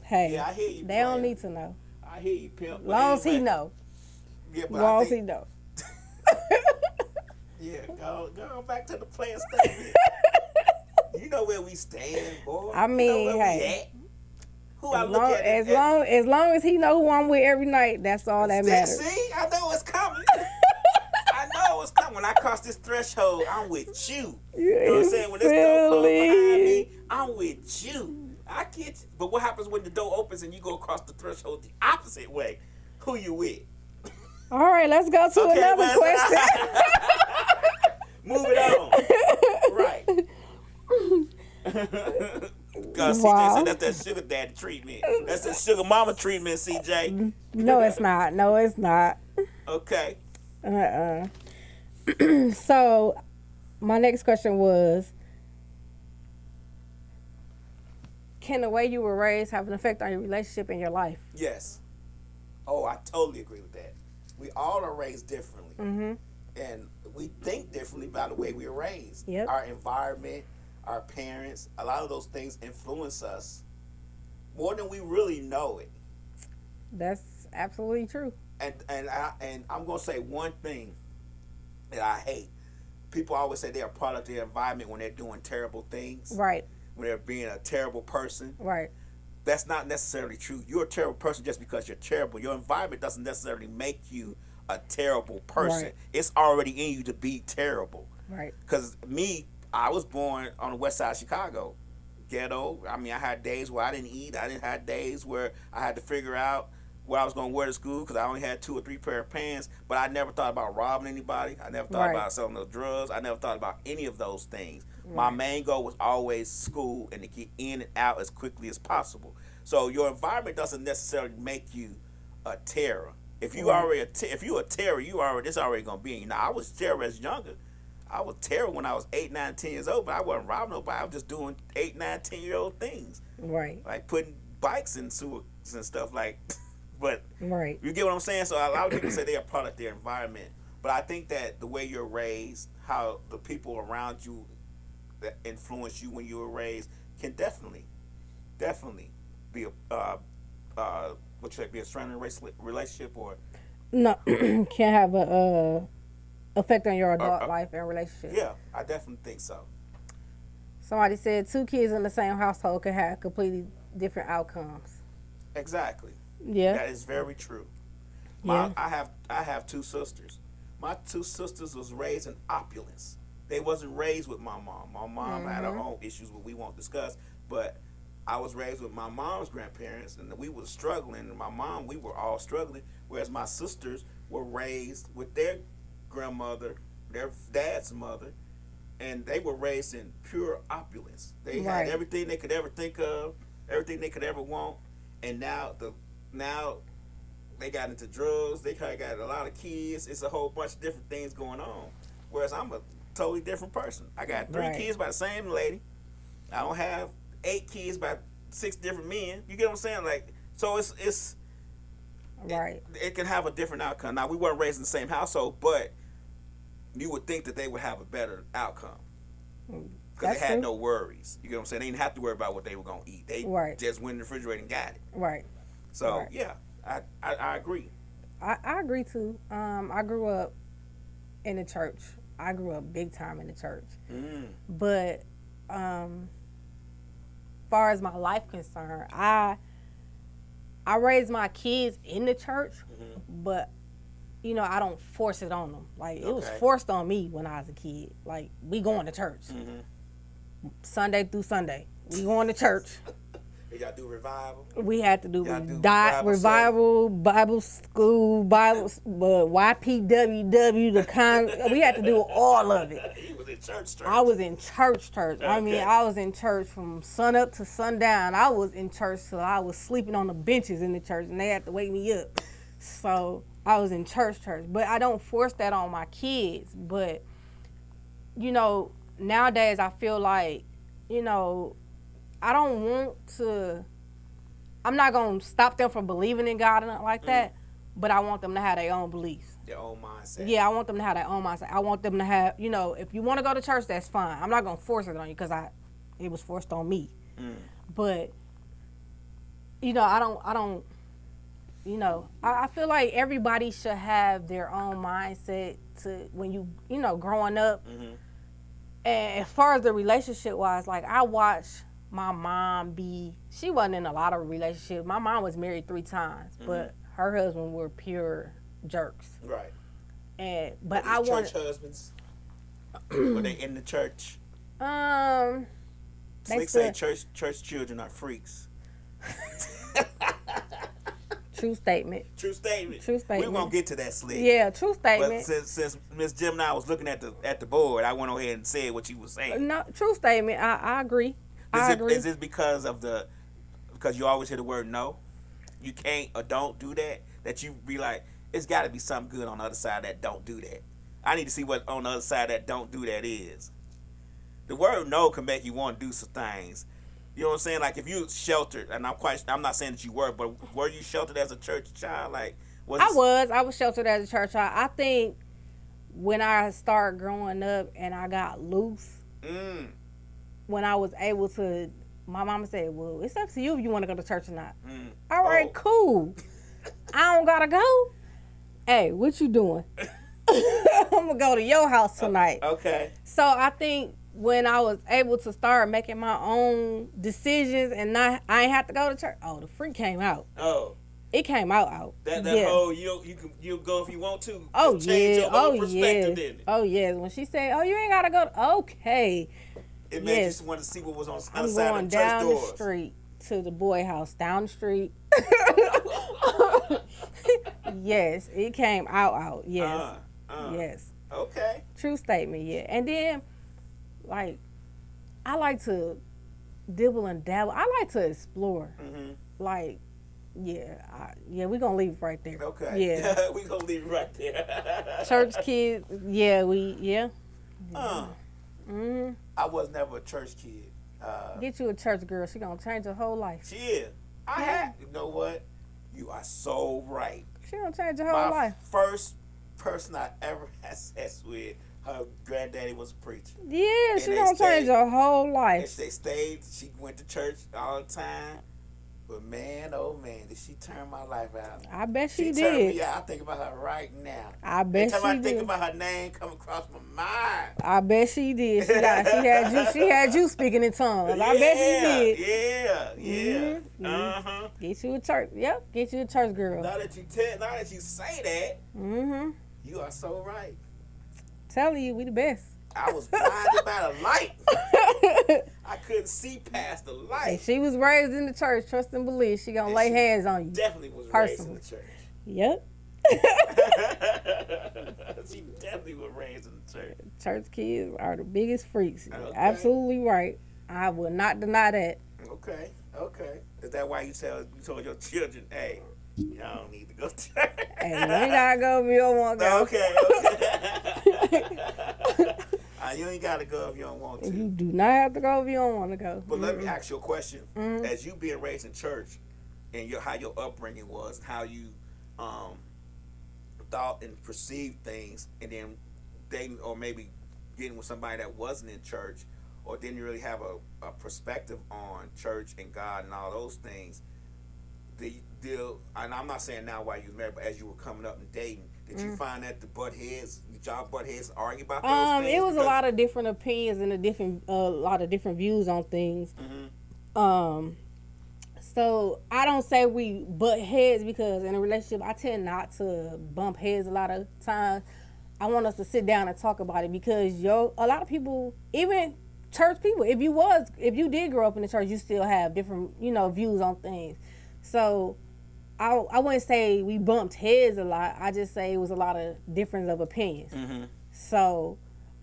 Speaker 2: Hey,
Speaker 3: Yeah, I hear you.
Speaker 2: they don't need to know.
Speaker 3: I hear you, pimp. But
Speaker 2: Long as
Speaker 3: anyway,
Speaker 2: he know.
Speaker 3: Yeah, but
Speaker 2: Long
Speaker 3: I
Speaker 2: as he
Speaker 3: think,
Speaker 2: know.
Speaker 3: yeah, go back to the player statement. You know where we stand, boy.
Speaker 2: I mean,
Speaker 3: you know where
Speaker 2: hey.
Speaker 3: we at. Who I look at
Speaker 2: as long as he know who I'm with every night, that's all that matters.
Speaker 3: See, I know it's coming. I know it's coming. When I cross this threshold, I'm with you. You know what I'm saying? When this door closes behind me, I'm with you. I get you. But what happens when the door opens and you go across the threshold the opposite way? Who you with?
Speaker 2: All right, let's go to another question.
Speaker 3: Move it on. Right. Cause CJ said that's that sugar daddy treatment. That's that sugar mama treatment, CJ.
Speaker 2: No, it's not. No, it's not.
Speaker 3: Okay.
Speaker 2: So, my next question was, can the way you were raised have an effect on your relationship and your life?
Speaker 3: Yes. Oh, I totally agree with that. We all are raised differently.
Speaker 2: Mm-hmm.
Speaker 3: And we think differently by the way we were raised.
Speaker 2: Yep.
Speaker 3: Our environment, our parents, a lot of those things influence us more than we really know it.
Speaker 2: That's absolutely true.
Speaker 3: And I'm gonna say one thing that I hate. People always say they're a product of their environment when they're doing terrible things.
Speaker 2: Right.
Speaker 3: When they're being a terrible person.
Speaker 2: Right.
Speaker 3: That's not necessarily true. You're a terrible person just because you're terrible. Your environment doesn't necessarily make you a terrible person.
Speaker 2: Right.
Speaker 3: It's already in you to be terrible.
Speaker 2: Right.
Speaker 3: Because I was born on the west side of Chicago. Ghetto. I mean, I had days where I didn't eat. I didn't have days where I had to figure out what I was going to wear to school because I only had 2 or 3 pair of pants. But I never thought about robbing anybody. I never thought about selling those drugs. I never thought about any of those things. Right. My main goal was always school and to get in and out as quickly as possible. So your environment doesn't necessarily make you a terror. If you if you're a terror, it's already going to be in you. Now, I was terror as younger. I was terror when I was 8, 9, 10 years old, but I wasn't robbing nobody. I was just doing 8, 9, 10-year-old things.
Speaker 2: Right.
Speaker 3: Like putting bikes in sewers and stuff like. But
Speaker 2: right.
Speaker 3: You get what I'm saying? So a lot of people say they're a product of their environment. But I think that the way you're raised, how the people around you that influence you when you were raised can definitely be be a strengthening relationship or
Speaker 2: no can have a effect on your adult life and relationship.
Speaker 3: Yeah, I definitely think so.
Speaker 2: Somebody said 2 kids in the same household can have completely different outcomes.
Speaker 3: Exactly.
Speaker 2: Yeah.
Speaker 3: That is very true.
Speaker 2: Yeah.
Speaker 3: I have 2 sisters. My 2 sisters was raised in opulence. They wasn't raised with my mom. My mom had her own issues that we won't discuss, but I was raised with my mom's grandparents, and we were struggling. And we were all struggling, whereas my sisters were raised with their grandmother, their dad's mother, and they were raised in pure opulence. They had everything they could ever think of, everything they could ever want, and now they got into drugs. They kind of got a lot of kids. It's a whole bunch of different things going on. Whereas I'm a totally different person. I got 3 kids by the same lady. I don't have 8 kids by 6 different men. You get what I'm saying? Like, so it's
Speaker 2: Right.
Speaker 3: It can have a different outcome. Now, we weren't raised in the same household, but you would think that they would have a better outcome because they had no worries. You get what I'm saying? They didn't have to worry about what they were gonna eat. They just went in the refrigerator and got it.
Speaker 2: Right.
Speaker 3: So yeah, I agree.
Speaker 2: I agree too. I grew up in the church. I grew up big time in the church. But far as my life concerned, I raised my kids in the church, but you know, I don't force it on them. Like it was forced on me when I was a kid. Like we going to church Sunday through Sunday. We going to church.
Speaker 3: Y'all do revival?
Speaker 2: We had to do revival, Bible school, YPWW, we had to do all of it.
Speaker 3: You was in church.
Speaker 2: I was in church.
Speaker 3: Okay.
Speaker 2: I mean, I was in church from sun up to sundown. I was in church till I was sleeping on the benches in the church, and they had to wake me up. So I was in church. But I don't force that on my kids. But, you know, nowadays I feel like, you know, I don't want to, I'm not going to stop them from believing in God and nothing like that, but I want them to have their own beliefs.
Speaker 3: Their own mindset.
Speaker 2: Yeah, I want them to have their own mindset. I want them to have, you know, if you want to go to church, that's fine. I'm not going to force it on you because it was forced on me. But, you know, I don't, you know, I feel like everybody should have their own mindset to when you know, growing up. And as far as the relationship wise, like I watched my mom she wasn't in a lot of relationships. My mom was married 3 times, but her husband were pure jerks.
Speaker 3: Right.
Speaker 2: But I want
Speaker 3: church husbands. Were they in the church? They say church children are freaks.
Speaker 2: True statement.
Speaker 3: True statement.
Speaker 2: True statement.
Speaker 3: We won't get to that slick.
Speaker 2: Yeah, true statement.
Speaker 3: But since Miss Jim and I was looking at the board, I went ahead and said what you were saying.
Speaker 2: No, true statement. I agree.
Speaker 3: Is it because you always hear the word no? You can't or don't do that? That you be like, it's got to be something good on the other side that don't do that. I need to see what on the other side that don't do that is. The word no can make you want to do some things. You know what I'm saying? Like if you sheltered, and I'm not saying that you were, but were you sheltered as a church child? Like I
Speaker 2: was sheltered as a church child. I think when I started growing up and I got loose, when I was able to, my mama said, well, it's up to you if you want to go to church or not. All right, cool. I don't gotta go. Hey, what you doing? I'm gonna go to your house tonight.
Speaker 3: Okay.
Speaker 2: So I think when I was able to start making my own decisions and I ain't have to go to church, the freak came out. It came out.
Speaker 3: That whole you'll go if you want to.
Speaker 2: Oh
Speaker 3: change your whole perspective, didn't it?
Speaker 2: Oh yeah. When she said, you ain't gotta go. Okay.
Speaker 3: It made you just want to see what was on the other side of the church doors.
Speaker 2: I'm going down the street to the boy house. Down the street. Yes, it came out. Yes. Yes.
Speaker 3: Okay.
Speaker 2: True statement. Yeah. And then, like, I like to dibble and dabble. I like to explore. Like, we're gonna leave it right there.
Speaker 3: Okay.
Speaker 2: Yeah.
Speaker 3: We're gonna leave it right there.
Speaker 2: Church kids. Yeah.
Speaker 3: I was never a church kid.
Speaker 2: Get you a church girl. She gonna change her whole life.
Speaker 3: She is. You know what? You are so right.
Speaker 2: She gonna change her whole life.
Speaker 3: First person I ever had sex with, her granddaddy was a preacher.
Speaker 2: Yeah, she gonna change her whole life.
Speaker 3: And they stayed. She went to church all the time. But man, oh man, did she turn my life out?
Speaker 2: I bet she did.
Speaker 3: Turned me out. I think about her right now.
Speaker 2: I bet she did.
Speaker 3: I think about her name come across my mind.
Speaker 2: I bet she did. She had you speaking in tongues. I bet she did.
Speaker 3: Yeah.
Speaker 2: Get you a church. Yep. Get you a church girl.
Speaker 3: Now that you say that, you are so right.
Speaker 2: Telling you, we the best.
Speaker 3: I was blinded by the light. I couldn't see past the light.
Speaker 2: And she was raised in the church. Trust and believe. She gonna lay hands on you.
Speaker 3: Definitely was raised in the church.
Speaker 2: Yep.
Speaker 3: She definitely was raised in the church.
Speaker 2: Church kids are the biggest freaks. Okay. Absolutely right. I will not deny that.
Speaker 3: Okay. Is that why you told your children, hey, y'all don't need to go to church?
Speaker 2: Hey, you ain't gotta go if you don't want to go.
Speaker 3: Okay. you ain't got to go if you don't want to.
Speaker 2: You do not have to go if you don't want to go.
Speaker 3: But let me ask you a question. As you being raised in church, and how your upbringing was, how you thought and perceived things, and then dating or maybe getting with somebody that wasn't in church, or didn't really have a perspective on church and God and all those things. And I'm not saying now while you married, but as you were coming up and dating, did you find that did y'all butt heads argue about those things?
Speaker 2: It was a lot of different opinions and a lot of different views on things. So I don't say we butt heads because in a relationship I tend not to bump heads a lot of times. I want us to sit down and talk about it because a lot of people, even church people, if you did grow up in the church, you still have different, views on things. So I wouldn't say we bumped heads a lot. I just say it was a lot of difference of opinions. So,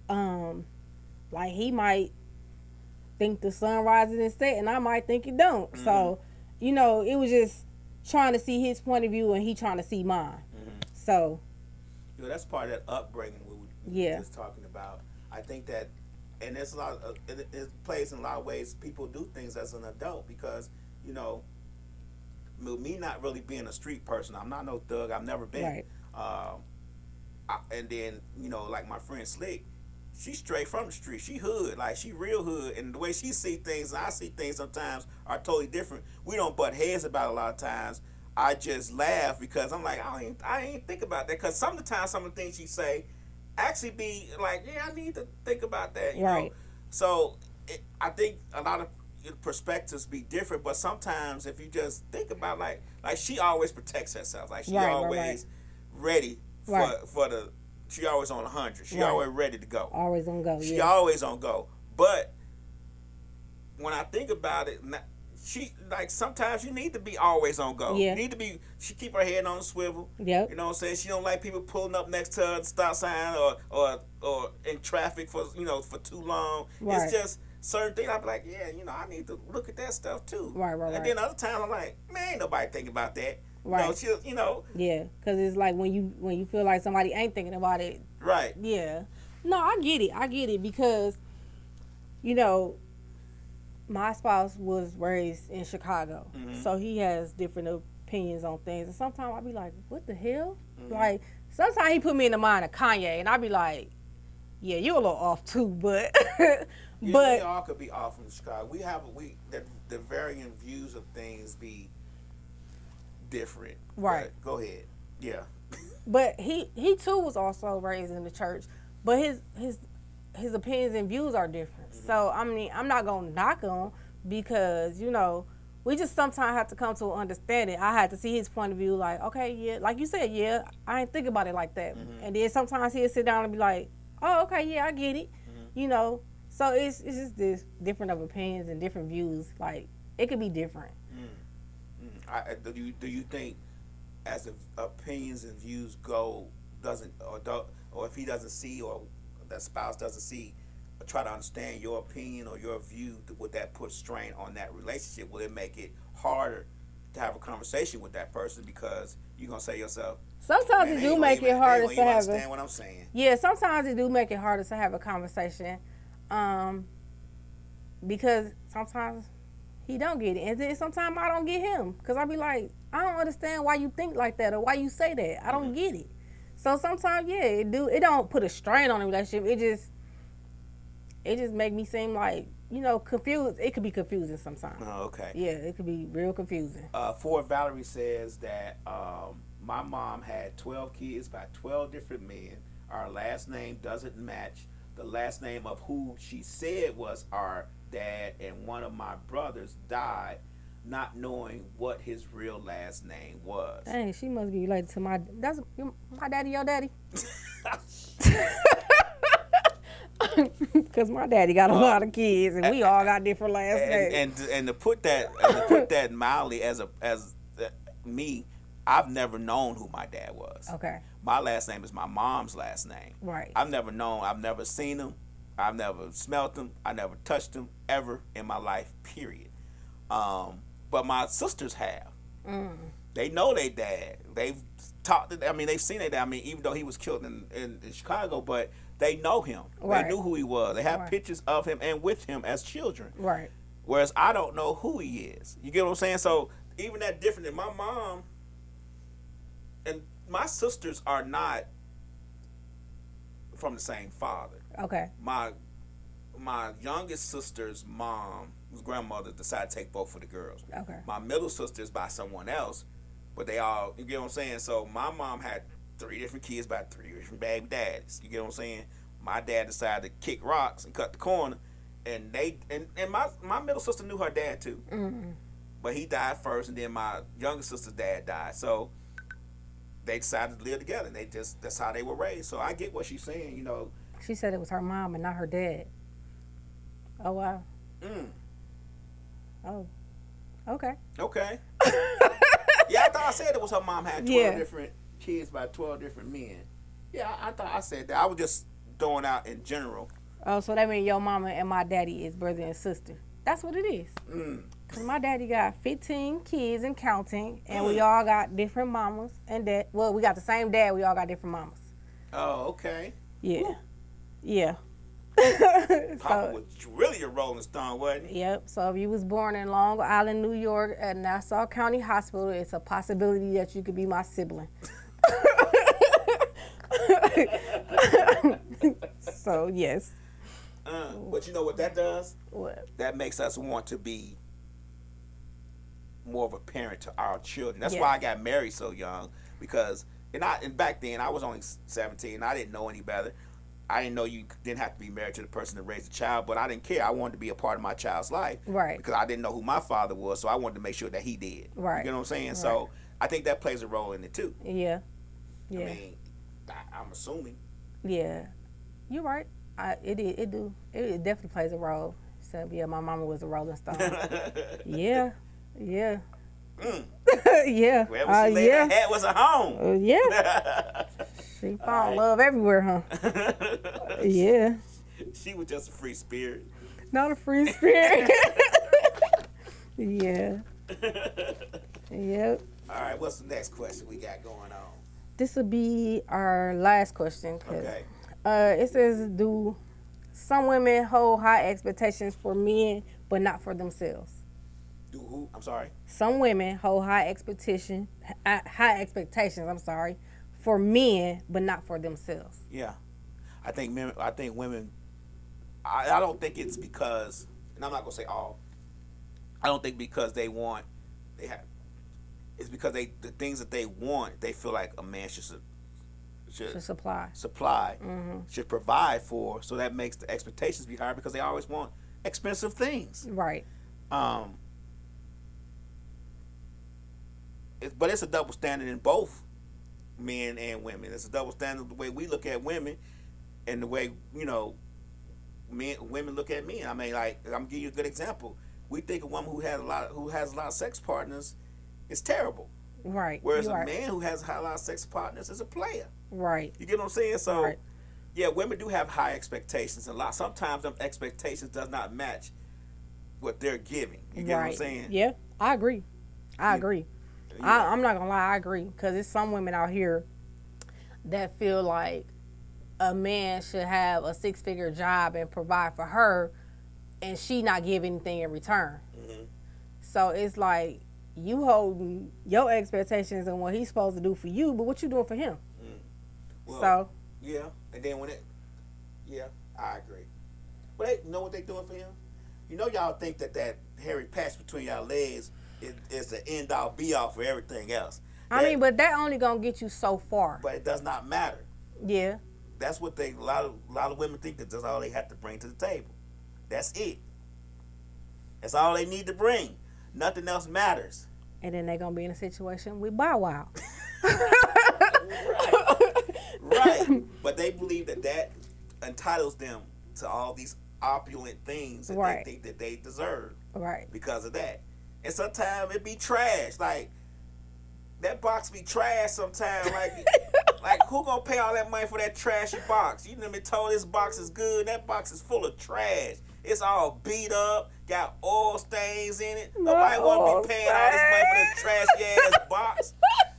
Speaker 2: like he might think the sun rises and sets, and I might think it don't. So, it was just trying to see his point of view, and he trying to see mine. So,
Speaker 3: that's part of that upbringing we were just talking about. I think that, and there's a lot of, it plays in a lot of ways people do things as an adult because, me not really being a street person, I'm not no thug, I've never been. Right. And then, like my friend Slick, she's straight from the street. She hood, like she real hood. And the way she see things and I see things sometimes are totally different. We don't butt heads about it a lot of times. I just laugh because I'm like, I ain't think about that. Because sometimes some of the things she say actually be like, yeah, I need to think about that. You know? So I think a lot of perspectives be different, but sometimes if you just think about like she always protects herself. Like she always ready for the. She always on 100. She always ready to go.
Speaker 2: Always on go.
Speaker 3: She always on go. But when I think about it, she like sometimes you need to be always on go.
Speaker 2: Yeah.
Speaker 3: You need to be. She keep her head on the swivel.
Speaker 2: Yep.
Speaker 3: You know what I'm saying? She don't like people pulling up next to her at the stop sign or in traffic for for too long. Right. It's just certain things. I be like, yeah, I need to look at that stuff too.
Speaker 2: Right.
Speaker 3: And then other times I'm like, man, ain't nobody thinking about that.
Speaker 2: Right. Yeah, because it's like when you feel like somebody ain't thinking about it.
Speaker 3: Right.
Speaker 2: Yeah. No, I get it because, my spouse was raised in Chicago, so he has different opinions on things, and sometimes I be like, what the hell? Like sometimes he put me in the mind of Kanye, and I be like, yeah, you're a little off too, but
Speaker 3: we all could be off from Chicago. The varying views of things be different.
Speaker 2: Right.
Speaker 3: But go ahead. Yeah.
Speaker 2: But he too was also raised in the church, but his opinions and views are different. So I mean, I'm not gonna knock him because we just sometimes have to come to an understanding. I had to see his point of view. Like, okay, yeah, like you said, yeah, I ain't think about it like that. And then sometimes he'll sit down and be like, oh, okay, yeah, I get it. So it's just this different of opinions and different views. Like it could be different.
Speaker 3: Do you think, as the opinions and views go, or if he doesn't see, or that spouse doesn't see, or try to understand your opinion or your view, would that put strain on that relationship? Will it make it harder to have a conversation with that person because you're gonna say to yourself,
Speaker 2: sometimes it do make it harder to have.
Speaker 3: Understand what I'm saying?
Speaker 2: Yeah, sometimes it do make it harder to have a conversation, because sometimes he don't get it, and then sometimes I don't get him, because I be like, I don't understand why you think like that or why you say that. I don't get it. So sometimes, yeah, it don't put a strain on the relationship. It just make me seem like, confused. It could be confusing sometimes.
Speaker 3: Oh, okay.
Speaker 2: Yeah, it could be real confusing.
Speaker 3: Ford Valerie says that my mom had 12 kids by 12 different men. Our last name doesn't match the last name of who she said was our dad, and one of my brothers died not knowing what his real last name was.
Speaker 2: Dang, she must be related to my daddy, your daddy. Because my daddy got a lot of kids, and we all got different last names.
Speaker 3: And to put that mildly, as me, I've never known who my dad was.
Speaker 2: Okay.
Speaker 3: My last name is my mom's last name.
Speaker 2: Right.
Speaker 3: I've never seen him. I've never smelt him. I never touched him ever in my life, period. But my sisters have. They know their dad. They've talked to, they've seen their dad. I mean, even though he was killed in Chicago, but they know him.
Speaker 2: Right.
Speaker 3: They knew who he was. They have
Speaker 2: Right.
Speaker 3: pictures of him and with him as children.
Speaker 2: Right.
Speaker 3: Whereas I don't know who he is. You get what I'm saying? So even that different than my mom and my sisters are not from the same father.
Speaker 2: Okay.
Speaker 3: My youngest sister's mom, whose grandmother, decided to take both of the girls.
Speaker 2: Okay.
Speaker 3: My middle sister's by someone else, but they all, you get what I'm saying? So my mom had 3 different kids by 3 different baby daddies. You get what I'm saying? My dad decided to kick rocks and cut the corner, and my middle sister knew her dad too.
Speaker 2: Mm-hmm.
Speaker 3: But he died first, and then my younger sister's dad died. So they decided to live together, and that's how they were raised. So I get what she's saying, you know.
Speaker 2: She said it was her mom and not her dad. Oh, wow. Oh, okay.
Speaker 3: Okay. Yeah, I thought I said it was her mom had 12 different kids by 12 different men. Yeah, I thought I said that. I was just throwing out in general.
Speaker 2: Oh, so that means your mama and my daddy is brother and sister. That's what it is. Cause my daddy got 15 kids and counting, and we all got different mamas and dad. Well, we got the same dad. We all got different mamas.
Speaker 3: Oh, okay.
Speaker 2: Yeah. Woo. Yeah.
Speaker 3: Papa was really a Rolling Stone, wasn't he?
Speaker 2: Yep. So if you was born in Long Island, New York, at Nassau County Hospital, it's a possibility that you could be my sibling. So yes.
Speaker 3: But you know what that does?
Speaker 2: What?
Speaker 3: That makes us want to be more of a parent to our children. That's
Speaker 2: Yes.
Speaker 3: why I got married so young, because and back then I was only 17. I didn't know any better. I didn't know you didn't have to be married to the person to raise a child, but I didn't care. I wanted to be a part of my child's life.
Speaker 2: Right.
Speaker 3: Because I didn't know who my father was, so I wanted to make sure that he did.
Speaker 2: Right.
Speaker 3: You know what I'm saying?
Speaker 2: Right.
Speaker 3: So I think that plays a role in it too.
Speaker 2: Yeah. Yeah.
Speaker 3: I mean, I'm assuming.
Speaker 2: Yeah. You're right. It definitely plays a role. So yeah, my mama was a Rolling Stone. Yeah. Yeah. Yeah.
Speaker 3: Wherever she laid her hat was a home.
Speaker 2: Yeah. She found love everywhere, huh? Yeah.
Speaker 3: She was just a free spirit.
Speaker 2: Not a free spirit. Yeah. Yep.
Speaker 3: All right, what's the next question we got going on?
Speaker 2: This will be our last question.
Speaker 3: Okay.
Speaker 2: It says, do some women hold high expectations for men, but not for themselves?
Speaker 3: Do who? I'm sorry.
Speaker 2: Some women hold high expectations, for men, but not for themselves.
Speaker 3: Yeah, I think women. I don't think it's because, and I'm not gonna say all. I don't think because they have. It's because the things that they want, they feel like a man should
Speaker 2: supply,
Speaker 3: mm-hmm. should provide for. So that makes the expectations be higher because they always want expensive things.
Speaker 2: Right.
Speaker 3: But it's a double standard in both men and women. It's a double standard the way we look at women and the way, women look at men. I mean, like, I'm gonna give you a good example. We think a woman who has a lot of sex partners is terrible.
Speaker 2: Right.
Speaker 3: Whereas a man who has a lot of sex partners is a player.
Speaker 2: Right.
Speaker 3: You get what I'm saying? So,
Speaker 2: right.
Speaker 3: Yeah, women do have high expectations. Sometimes them expectations does not match what they're giving. You get what I'm saying?
Speaker 2: Yeah, I agree. I'm not gonna lie, I agree, because there's some women out here that feel like a man should have a 6-figure job and provide for her, and she not give anything in return. Mm-hmm. So it's like you holding your expectations and what he's supposed to do for you, but what you doing for him?
Speaker 3: Well, yeah, and then I agree. But you know what they doing for him? Y'all think that hairy patch between y'all legs is the end all be all for everything else.
Speaker 2: But that only gonna get you so far.
Speaker 3: But it does not matter.
Speaker 2: Yeah. That's
Speaker 3: what a lot of women think that that's all they have to bring to the table. That's it. That's all they need to bring. Nothing else matters.
Speaker 2: And then they're gonna be in a situation with Bow Wow.
Speaker 3: Right. But they believe that entitles them to all these opulent things that they think that they deserve.
Speaker 2: Right.
Speaker 3: Because of that. And sometimes it be trash. Like, that box be trash sometimes. Like who gonna pay all that money for that trashy box? You done been told this box is good. That box is full of trash. It's all beat up, got oil stains in it. Nobody want to be paying all this money for that trashy ass box.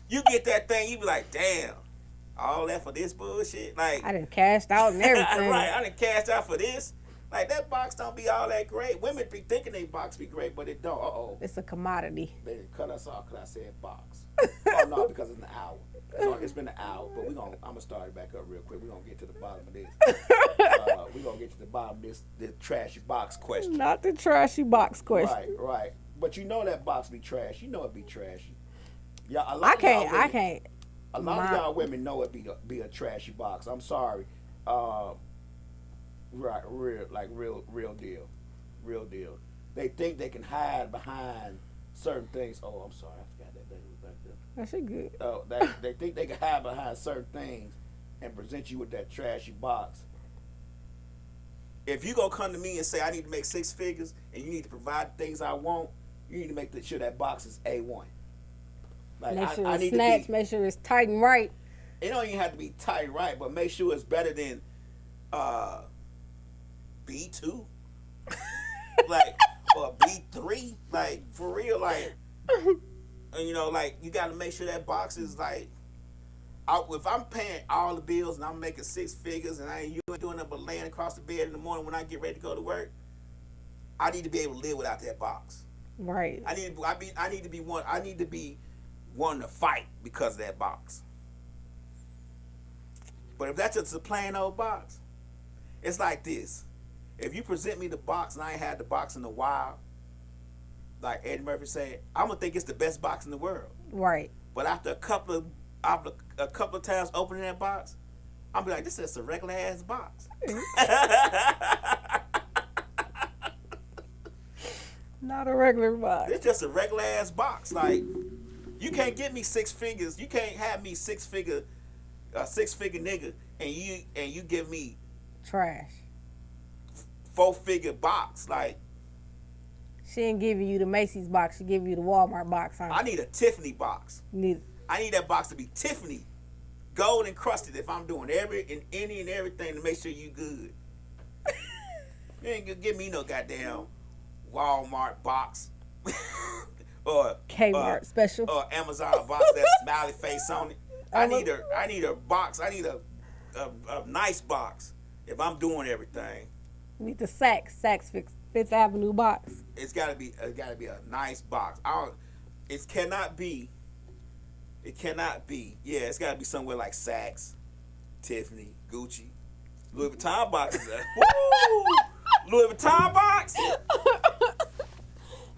Speaker 3: You get that thing, you be like, damn. All that for this bullshit? Like,
Speaker 2: I done cashed out and everything.
Speaker 3: right, I done cashed out for this. Like, that box don't be all that great. Women be thinking they box be great, but it don't. Uh-oh.
Speaker 2: It's a commodity.
Speaker 3: They cut us off because I said box. Oh, no, because it's an hour. So it's been an hour, but I'm going to start it back up real quick. We're going to get to the bottom of this. We're going to get to the bottom of this trashy box question.
Speaker 2: Not the trashy box question.
Speaker 3: Right. But you know that box be trash. You know it be trashy. Yeah,
Speaker 2: I can't.
Speaker 3: A lot of y'all women know it be a trashy box. I'm sorry. Right, real deal. They think they can hide behind certain things. Oh, I'm sorry, I forgot that thing was back there.
Speaker 2: That shit good.
Speaker 3: They think they can hide behind certain things and present you with that trashy box. If you gonna come to me and say I need to make 6 figures and you need to provide the things I want, you need to make sure that box is A1. Like,
Speaker 2: make sure
Speaker 3: I
Speaker 2: it's
Speaker 3: need
Speaker 2: snatched, make sure it's tight and right.
Speaker 3: It don't even have to be tight and right, but make sure it's better than B2. Like, or B3. Like, for real, like, you know, like, you got to make sure that box is like, if I'm paying all the bills and I'm making 6 figures and you ain't doing nothing but laying across the bed in the morning when I get ready to go to work, I need to be able to live without that box.
Speaker 2: Right.
Speaker 3: I need to be one to fight because of that box. But if that's just a plain old box, it's like this. If you present me the box and I ain't had the box in a while, like Eddie Murphy said, I'm gonna think it's the best box in the world.
Speaker 2: Right.
Speaker 3: But after a couple of times opening that box, I'm be like, this is a regular ass box.
Speaker 2: Not a regular box.
Speaker 3: It's just a regular ass box. Like, you can't get me 6 figures. You can't have me 6 figure nigga, and you give me
Speaker 2: trash.
Speaker 3: 4-figure box. Like,
Speaker 2: she ain't giving you the Macy's box. She give you the Walmart box. Huh?
Speaker 3: I need a Tiffany box. I need that box to be Tiffany, gold encrusted. If I'm doing any and everything to make sure you good, you ain't gonna give me no goddamn Walmart box or
Speaker 2: Kmart special
Speaker 3: or Amazon box that smiley face on it. I need a box. I need a nice box if I'm doing everything.
Speaker 2: You need the Saks Fifth Avenue box.
Speaker 3: It's gotta be a nice box. It cannot be. Yeah, it's gotta be somewhere like Saks, Tiffany, Gucci, Louis Vuitton boxes. Woo! Louis Vuitton box.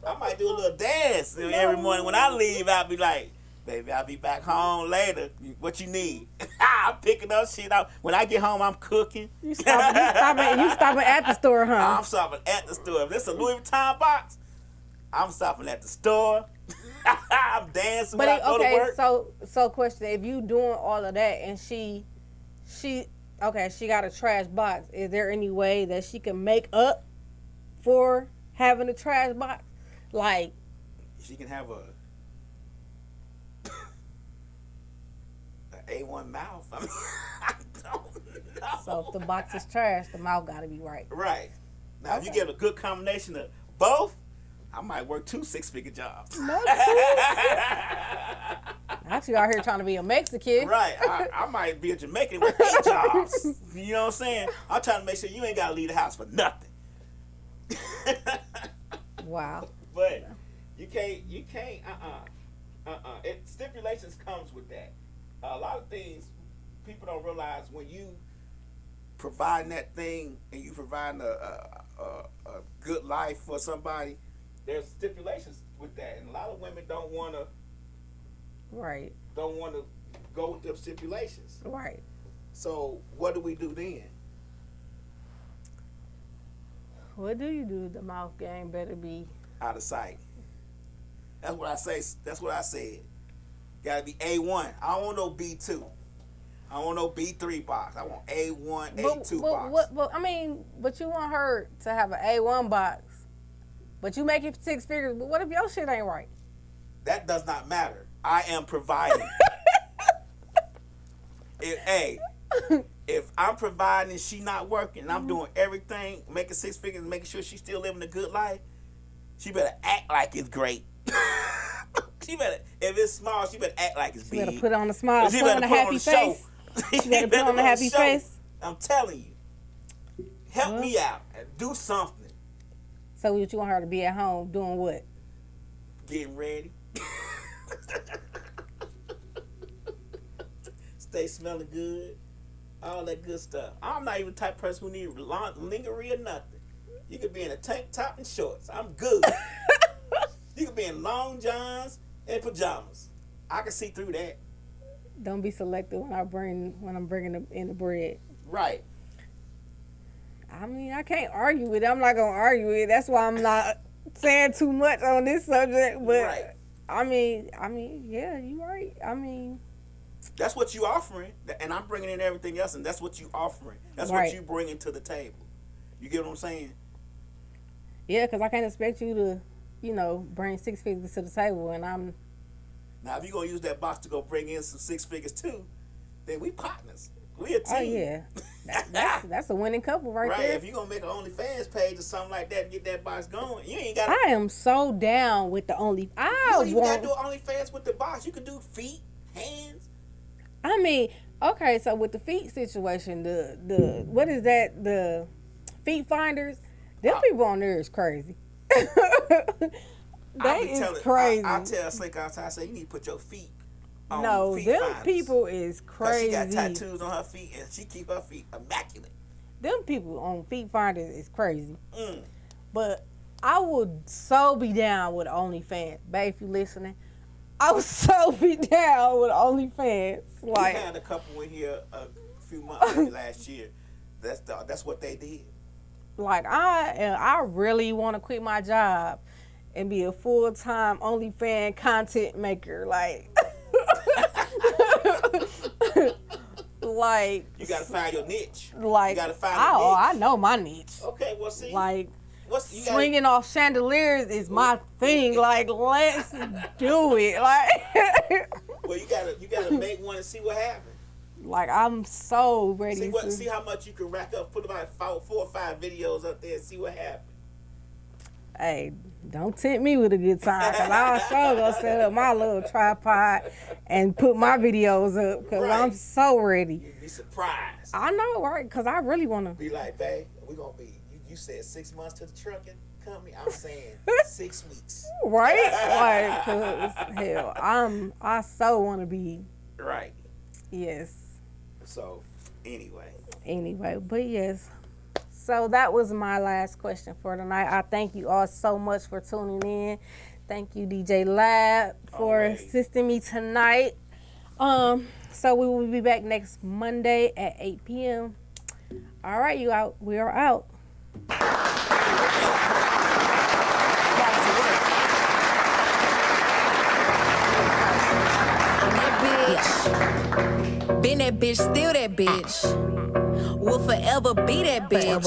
Speaker 3: I might do a little dance every morning when I leave. I'll be like, baby, I'll be back home later. What you need? I'm picking up shit out. When I get home, I'm cooking.
Speaker 2: You stopping at the store, huh?
Speaker 3: I'm stopping at the store. If this a Louis Vuitton box, I'm stopping at the store. I'm dancing when I go to work.
Speaker 2: So question, if you doing all of that and she got a trash box, is there any way that she can make up for having a trash box? Like,
Speaker 3: she can have A1 mouth. I mean, I don't know.
Speaker 2: So if the box is trash, the mouth got to be right.
Speaker 3: Right. Now, if you get a good combination of both, I might work 2 6-figure jobs.
Speaker 2: Not you out here trying to be a Mexican.
Speaker 3: Right. I might be a Jamaican with 8 jobs. You know what I'm saying? I'm trying to make sure you ain't got to leave the house for nothing.
Speaker 2: Wow.
Speaker 3: But you can't, stipulations comes with that. A lot of things people don't realize when you providing that thing and you providing a good life for somebody, there's stipulations with that, and a lot of women don't want to go with them stipulations.
Speaker 2: Right.
Speaker 3: So what do we do then?
Speaker 2: What do you do? The mouth game better be
Speaker 3: out of sight. That's what I say. That's what I said. Gotta be A1. I don't want no B2. I don't want no B3 box. I want A1, A2 box.
Speaker 2: But you want her to have an A1 box. But you make it 6 figures. But what if your shit ain't right?
Speaker 3: That does not matter. I am providing. If I'm providing and she not working, and I'm doing everything, making 6 figures, and making sure she's still living a good life, she better act like it's great. She better, if it's small, she better act like it's big.
Speaker 2: She better put on a smile,
Speaker 3: she
Speaker 2: put on a happy face. You better put on a happy face.
Speaker 3: I'm telling you. Help me out and do something.
Speaker 2: So what you want her to be at home doing what?
Speaker 3: Getting ready. Stay smelling good. All that good stuff. I'm not even the type of person who need lingerie or nothing. You could be in a tank top and shorts. I'm good. You could be in long johns and pajamas. I can see through that.
Speaker 2: Don't be selective when I'm bringing in the bread.
Speaker 3: Right.
Speaker 2: I mean, I can't argue with it. I'm not gonna argue with it. That's why I'm not saying too much on this subject. But
Speaker 3: right.
Speaker 2: I mean, yeah, you're right. I mean,
Speaker 3: that's what you offering, and I'm bringing in everything else, and that's what you offering. That's
Speaker 2: right.
Speaker 3: what you bringing to the table. You get what I'm saying?
Speaker 2: Yeah, because I can't expect you to, bring 6 figures to the table, and I'm.
Speaker 3: Now, if you're gonna use that box to go bring in some 6 figures too, then we partners. We a team.
Speaker 2: Oh yeah, that's a winning couple right there.
Speaker 3: Right. If you're gonna make an OnlyFans page or something like that and get that box going, you ain't got.
Speaker 2: I am so down with the
Speaker 3: You don't even gotta do OnlyFans with the box. You can do feet, hands.
Speaker 2: I mean, okay, so with the feet situation, the what is that? The feet finders, them people on there is crazy. That is crazy.
Speaker 3: I tell Slick outside, I say you need to put your feet.
Speaker 2: No,
Speaker 3: feet
Speaker 2: them
Speaker 3: finders.
Speaker 2: people is crazy.
Speaker 3: She got tattoos on her feet and she keep her feet immaculate.
Speaker 2: Them people on feet finders is crazy. But I would so be down with OnlyFans. Babe, if you listening, I would so be down with OnlyFans. Like,
Speaker 3: we had a couple in here a few months last year. That's what they did.
Speaker 2: Like, I really want to quit my job and be a full-time OnlyFans content maker. Like, like
Speaker 3: you gotta find your niche.
Speaker 2: Like,
Speaker 3: you gotta find your niche.
Speaker 2: I know my niche.
Speaker 3: Okay, well, see,
Speaker 2: like. Swinging off chandeliers is my thing. Like, let's do it. Like,
Speaker 3: well, you gotta make one and see what happens.
Speaker 2: Like, I'm so ready.
Speaker 3: See how much you can rack up. Put about 4 or 5 videos up there and see what happens.
Speaker 2: Hey, don't tempt me with a good time, cause I'll sure go set up my little tripod and put my videos up, cause I'm so ready.
Speaker 3: You'd be surprised.
Speaker 2: I know, right? Cause I really wanna
Speaker 3: be like, babe, we gonna be. You said 6 months to the trucking company. I'm saying 6 weeks.
Speaker 2: Right? Like, cause hell, I so want to be.
Speaker 3: Right.
Speaker 2: Yes.
Speaker 3: So, anyway,
Speaker 2: but yes. So that was my last question for tonight. I thank you all so much for tuning in. Thank you, DJ Lab, for assisting me tonight. So we will be back next Monday at 8 p.m. All right, you out. We are out.
Speaker 1: Been that bitch, still that bitch. Will forever be that bitch.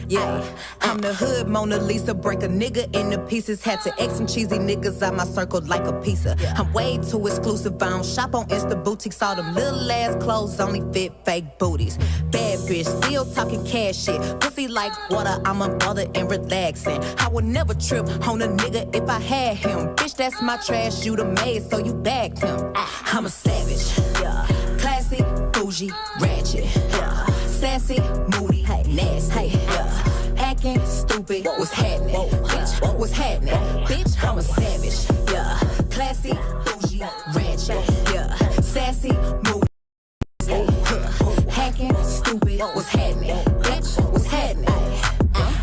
Speaker 1: Yeah, I'm the hood Mona Lisa. Break a nigga into pieces. Had to X some cheesy niggas out my circle like a pizza. I'm way too exclusive. I don't shop on Insta boutiques. All them little ass clothes only fit fake booties. Bad bitch, still talking cash shit. Pussy like water, I'm a mother and relaxing. I would never trip on a nigga if I had him. Bitch, that's my trash. You the maid, so you bagged him. I'm a savage. Yeah. Classy, bougie, ratchet. Yeah. Sassy, moody, nasty. Yeah. Acting stupid. What's happening? Bitch, what's happening? Bitch, I'm a savage. Yeah. Classy, bougie, ratchet. Yeah. Sassy, moody. Hacking, stupid. What's happening? Bitch, what's happening?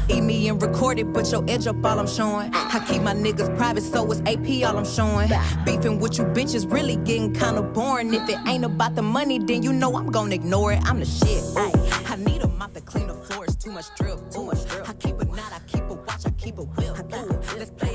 Speaker 1: Eat me and record it, but your edge up all I'm showing. I keep my niggas private, so it's AP all I'm showing. Beefing with you bitches really getting kinda boring. If it ain't about the money, then you know I'm gonna ignore it. I'm the shit. Ooh. I need a mop to clean the floors, too much drip. Ooh. I keep a knot, I keep a watch, I keep a whip. Ooh. Let's play